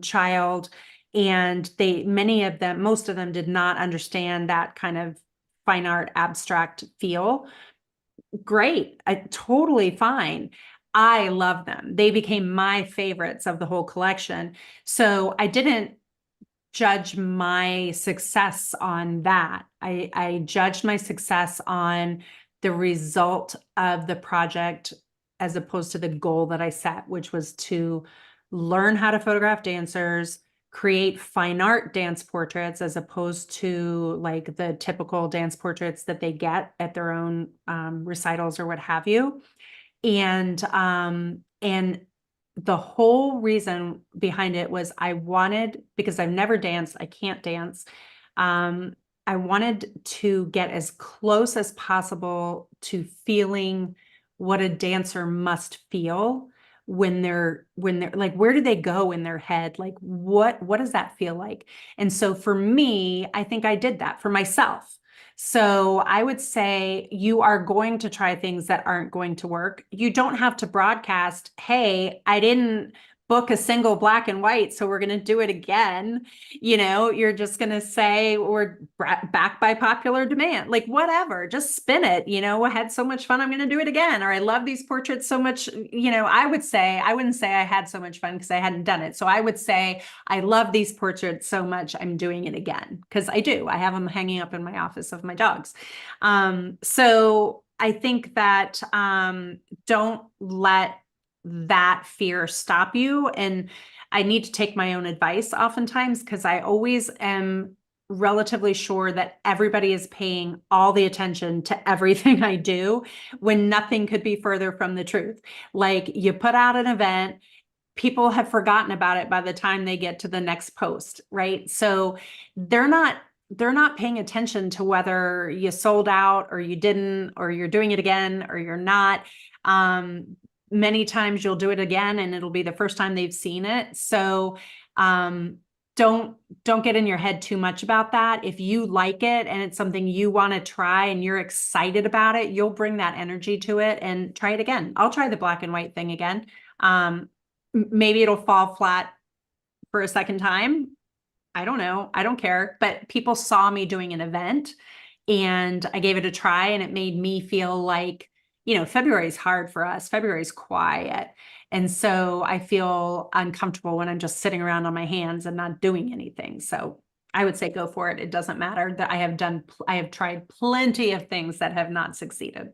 child. And most of them did not understand that kind of fine art abstract feel. Great. Totally fine. I love them. They became my favorites of the whole collection. So I didn't judge my success on that. I judged my success on the result of the project as opposed to the goal that I set, which was to learn how to photograph dancers, create fine art dance portraits as opposed to like the typical dance portraits that they get at their own recitals or what have you. And the whole reason behind it was I wanted, because I've never danced, I can't dance. I wanted to get as close as possible to feeling what a dancer must feel when they're like, where do they go in their head? Like what does that feel like? And so for me, I think I did that for myself. So I would say you are going to try things that aren't going to work. You don't have to broadcast, hey, I didn't book a single black and white, so we're going to do it again. You're just going to say we're back by popular demand, like whatever, just spin it. I had so much fun, I'm going to do it again. Or I love these portraits so much. I wouldn't say I had so much fun because I hadn't done it. So I would say I love these portraits so much, I'm doing it again, because I do. I have them hanging up in my office of my dogs. So I think that don't let that fear stop you. And I need to take my own advice oftentimes, because I always am relatively sure that everybody is paying all the attention to everything I do, when nothing could be further from the truth. Like, you put out an event, people have forgotten about it by the time they get to the next post, right? So they're not paying attention to whether you sold out or you didn't, or you're doing it again or you're not. Many times you'll do it again and it'll be the first time they've seen it. So don't get in your head too much about that. If you like it and it's something you want to try and you're excited about it, you'll bring that energy to it and try it again. I'll try the black and white thing again. Maybe it'll fall flat for a second time. I don't know. I don't care. But people saw me doing an event and I gave it a try, and it made me feel like, February is hard for us. February is quiet. And so I feel uncomfortable when I'm just sitting around on my hands and not doing anything. So I would say go for it. It doesn't matter that I have tried plenty of things that have not succeeded.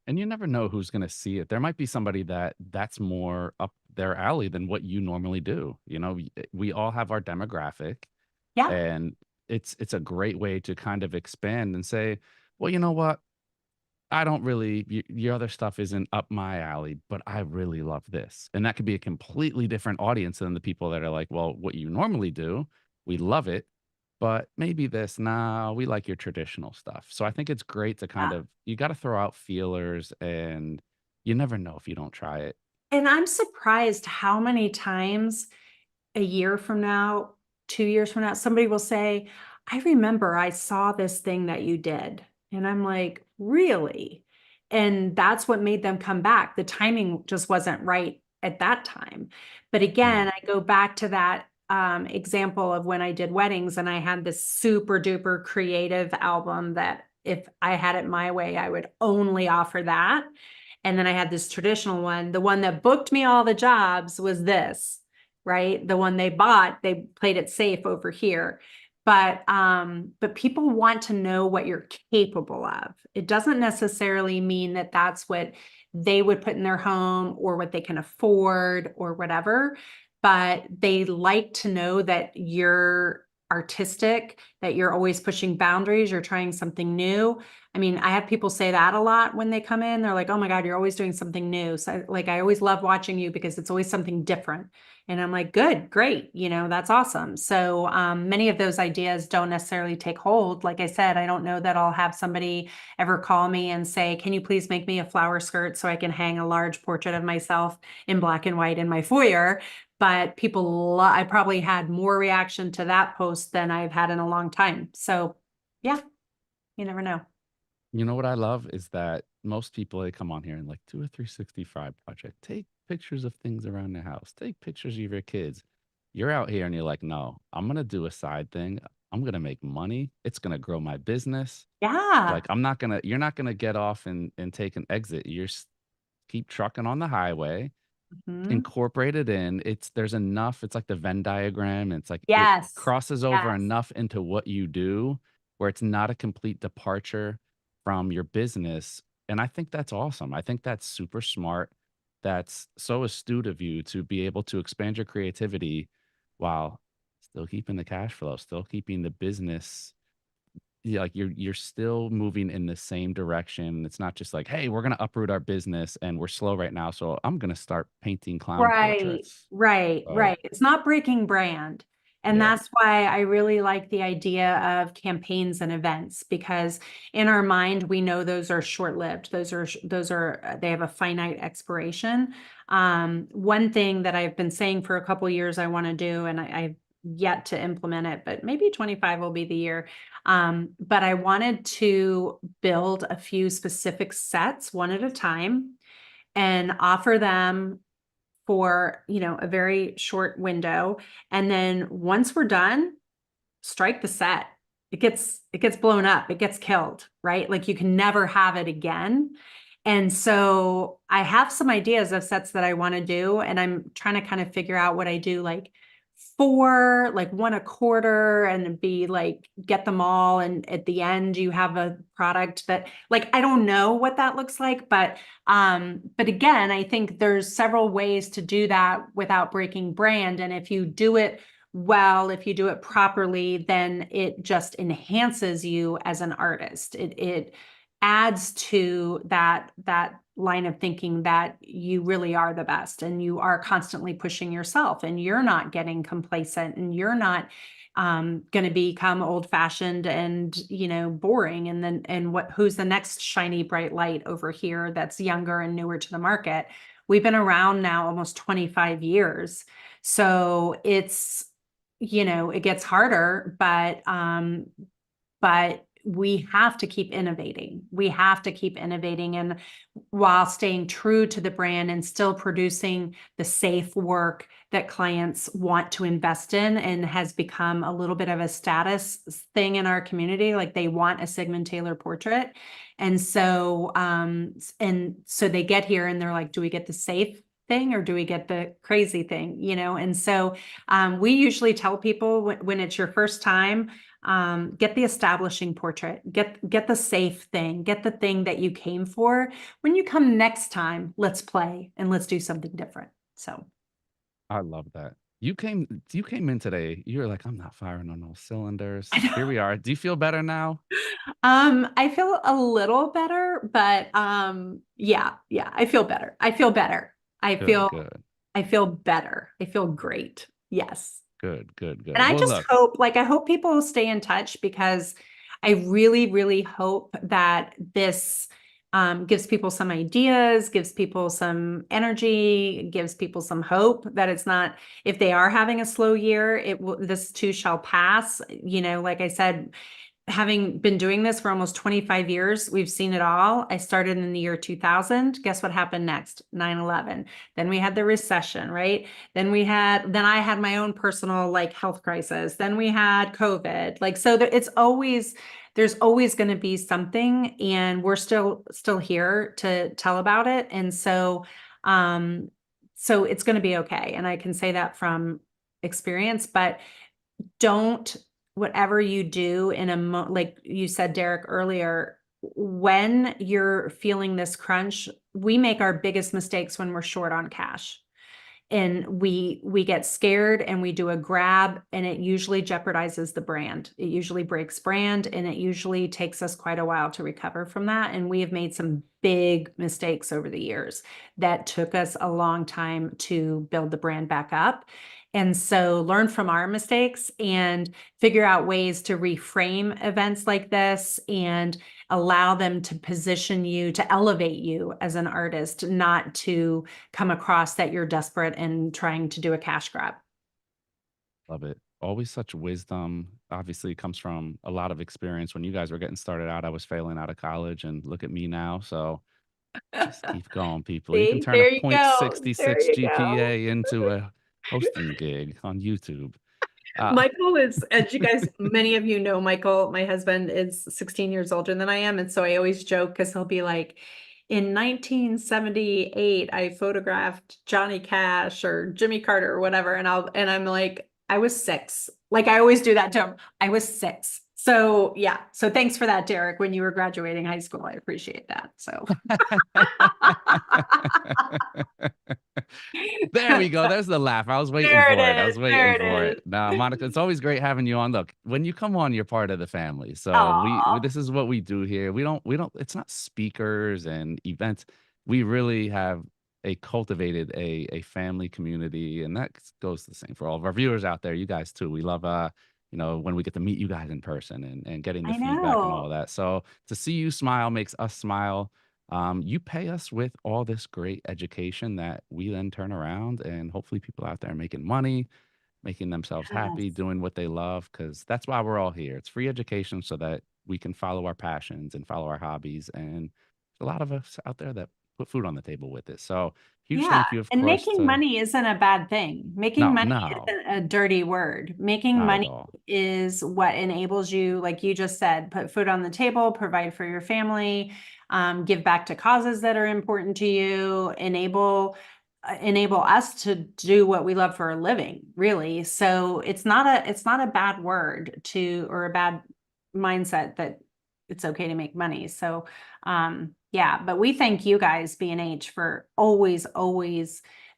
And you never know who's going to see it. There might be somebody that's more up their alley than what you normally do. We all have our demographic, Yeah. and it's a great way to kind of expand and say, well, you know what? I don't really, your other stuff isn't up my alley, but I really love this. And that could be a completely different audience than the people that are like, well, what you normally do, we love it, but maybe this, nah, we like your traditional stuff. So I think it's great to kind Yeah. of, you got to throw out feelers, and you never know if you don't try it. And I'm surprised how many times a year from now, 2 years from now, somebody will say, I remember I saw this thing that you did. And I'm like, really? And that's what made them come back. The timing just wasn't right at that time. But Yeah. again, I go back to that example of when I did weddings and I had this super duper creative album that if I had it my way, I would only offer that. And then I had this traditional one. The one that booked me all the jobs was this, right? The one they bought, they played it safe over here. But people want to know what you're capable of. It doesn't necessarily mean that that's what they would put in their home or what they can afford or whatever, but they like to know that you're artistic, that you're always pushing boundaries, you're trying something new. I mean, I have people say that a lot when they come in. They're like, oh my God, you're always doing something new. So like, I always love watching you because it's always something different. And I'm like, good, great. That's awesome. So many of those ideas don't necessarily take hold. Like I said, I don't know that I'll have somebody ever call me and say, can you please make me a flower skirt so I can hang a large portrait of myself in black and white in my foyer? But I probably had more reaction to that post than I've had in a long time. So yeah, you never know. You know what I love is that most people, they come on here and like, do a 365 project. Take pictures of things around the house. Take pictures of your kids. You're out here and you're like, no, I'm gonna do a side thing. I'm gonna make money. It's gonna grow my business. Yeah. Like, you're not gonna get off and take an exit. Keep trucking on the highway, Mhm. incorporate it in. There's enough. It's like the Venn diagram. It's like it Yes. crosses over Yes. enough into what you do where it's not a complete departure from your business. And I think that's awesome. I think that's super smart. That's so astute of you to be able to expand your creativity while still keeping the cash flow, still keeping the business. Yeah, like you're still moving in the same direction. It's not just like, hey, we're gonna uproot our business and we're slow right now, so I'm gonna start painting clown Right, portraits. right, So right. It's not breaking brand. And yeah, that's why I really like the idea of campaigns and events, because in our mind, we know those are short-lived. They have a finite expiration. One thing that I've been saying for a couple years I want to do, and I've yet to implement it, but maybe 25 will be the year. But I wanted to build a few specific sets one at a time and offer them for, a very short window. And then once we're done, strike the set. It gets blown up, it gets killed, right? Like you can never have it again. And so I have some ideas of sets that I want to do, and I'm trying to kind of figure out what I do, like four, like one a quarter, and be like, get them all. And at the end, you have a product that, like, I don't know what that looks like, but again, I think there's several ways to do that without breaking brand. And if you do it well, if you do it properly, then it just enhances you as an artist. It adds to that line of thinking that you really are the best, and you are constantly pushing yourself, and you're not getting complacent, and you're not going to become old-fashioned and boring. And then who's the next shiny bright light over here that's younger and newer to the market? We've been around now almost 25 years. So it gets harder, but we have to keep innovating. We have to keep innovating, and while staying true to the brand and still producing the safe work that clients want to invest in, and has become a little bit of a status thing in our community. Like they want a Sigmon Taylor portrait. And so they get here and they're like, do we get the safe thing or do we get the crazy thing? And so we usually tell people when it's your first time, get the establishing portrait, get the safe thing, get the thing that you came for. When you come next time, let's play and let's do something different. So I love that. You came in today. You were like, I'm not firing on all cylinders. I Here know. we are. Do you feel better now? I feel a little better, but yeah, I feel better. I feel better. I Good, feel good, I feel better. I feel great. Yes. good, good, And good. I Well, just look, hope, like, I hope people will stay in touch, because I really, really hope that this gives people some ideas, gives people some energy, gives people some hope that it's not, if they are having a slow year, this too shall pass. Like I said, having been doing this for almost 25 years, we've seen it all. I started in the year 2000. Guess what happened next? 9/11. Then we had the recession, right? Then I had my own personal like health crisis. Then we had COVID. Like, so there's always going to be something, and we're still here to tell about it. And so it's going to be okay. And I can say that from experience. But don't, whatever you do like you said, Derek, earlier, when you're feeling this crunch, we make our biggest mistakes when we're short on cash, and we get scared and we do a grab, and it usually jeopardizes the brand. It usually breaks brand, and it usually takes us quite a while to recover from that. And we have made some big mistakes over the years that took us a long time to build the brand back up. And so learn from our mistakes and figure out ways to reframe events like this, and allow them to position you, to elevate you as an artist, not to come across that you're desperate and trying to do a cash grab. love it. Always such wisdom. Obviously, comes from a lot of experience. When you guys were getting started out, I was failing out of college, and look at me now. So just keep going, people. You can See, turn a there you point go. sixty There six you go. GPA into a hosting gig on YouTube. Uh, Michael is, as you guys, many of you know, Michael, my husband, is 16 years older than I am. And so I always joke, because he'll be like, in 1978, I photographed Johnny Cash or Jimmy Carter or whatever. And I'm like, I was 6. Like I always do that to him. I was 6. So yeah. So thanks for that, Derek, when you were graduating high school. I appreciate that. So There we go. There's the laugh. I was waiting there it for it. I is. was waiting There for it it. is. Nah, Monica, it's always great having you on. Look, when you come on, you're part of the family. So Aw. this is what we do here. We don't it's not speakers and events. We really have cultivated a family community, and that goes the same for all of our viewers out there. You guys too. We love when we get to meet you guys in person and getting the I feedback and all know. that. So to see you smile makes us smile. You pay us with all this great education that we then turn around, and hopefully people out there are making money, making themselves happy, Yes. doing what they love, because that's why we're all here. It's free education so that we can follow our passions and follow our hobbies. And there's a lot of us out there that put food on the table with it. So huge Yeah, thank you, of and course, making to money isn't a bad thing. Making no, money no, isn't a dirty word. Making not at money all. is what enables you, like you just said, put food on the table, provide for your family, give back to causes that are important to you, enable us to do what we love for a living, really. So it's not a bad word to or a bad mindset that it's okay to make money. So yeah, but we thank you guys, B&H, for always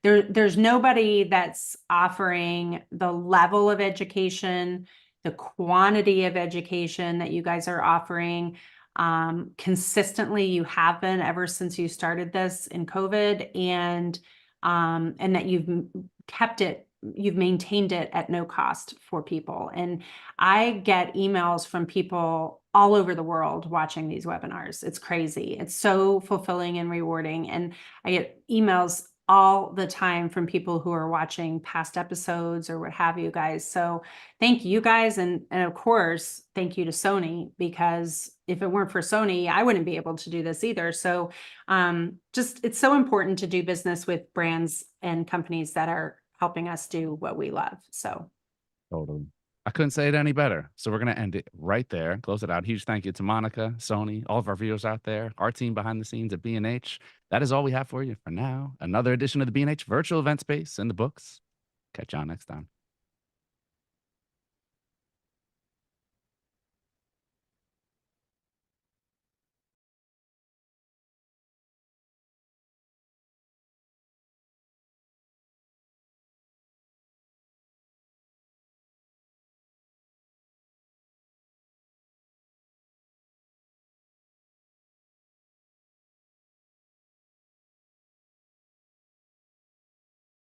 there's nobody that's offering the level of education, the quantity of education that you guys are offering. Consistently, you have been ever since you started this in COVID, and that you've maintained it at no cost for people. And I get emails from people all over the world watching these webinars. It's crazy. It's so fulfilling and rewarding. And I get emails all the time from people who are watching past episodes or what have you guys. So thank you guys. And of course, thank you to Sony, because if it weren't for Sony, I wouldn't be able to do this either. So just it's so important to do business with brands and companies that are helping us do what we love. So Totally. I couldn't say it any better. So we're going to end it right there, close it out. Huge thank you to Monica, Sony, all of our viewers out there, our team behind the scenes at B&H. That is all we have for you for now. Another edition of the B&H virtual event space in the books. Catch y'all next time.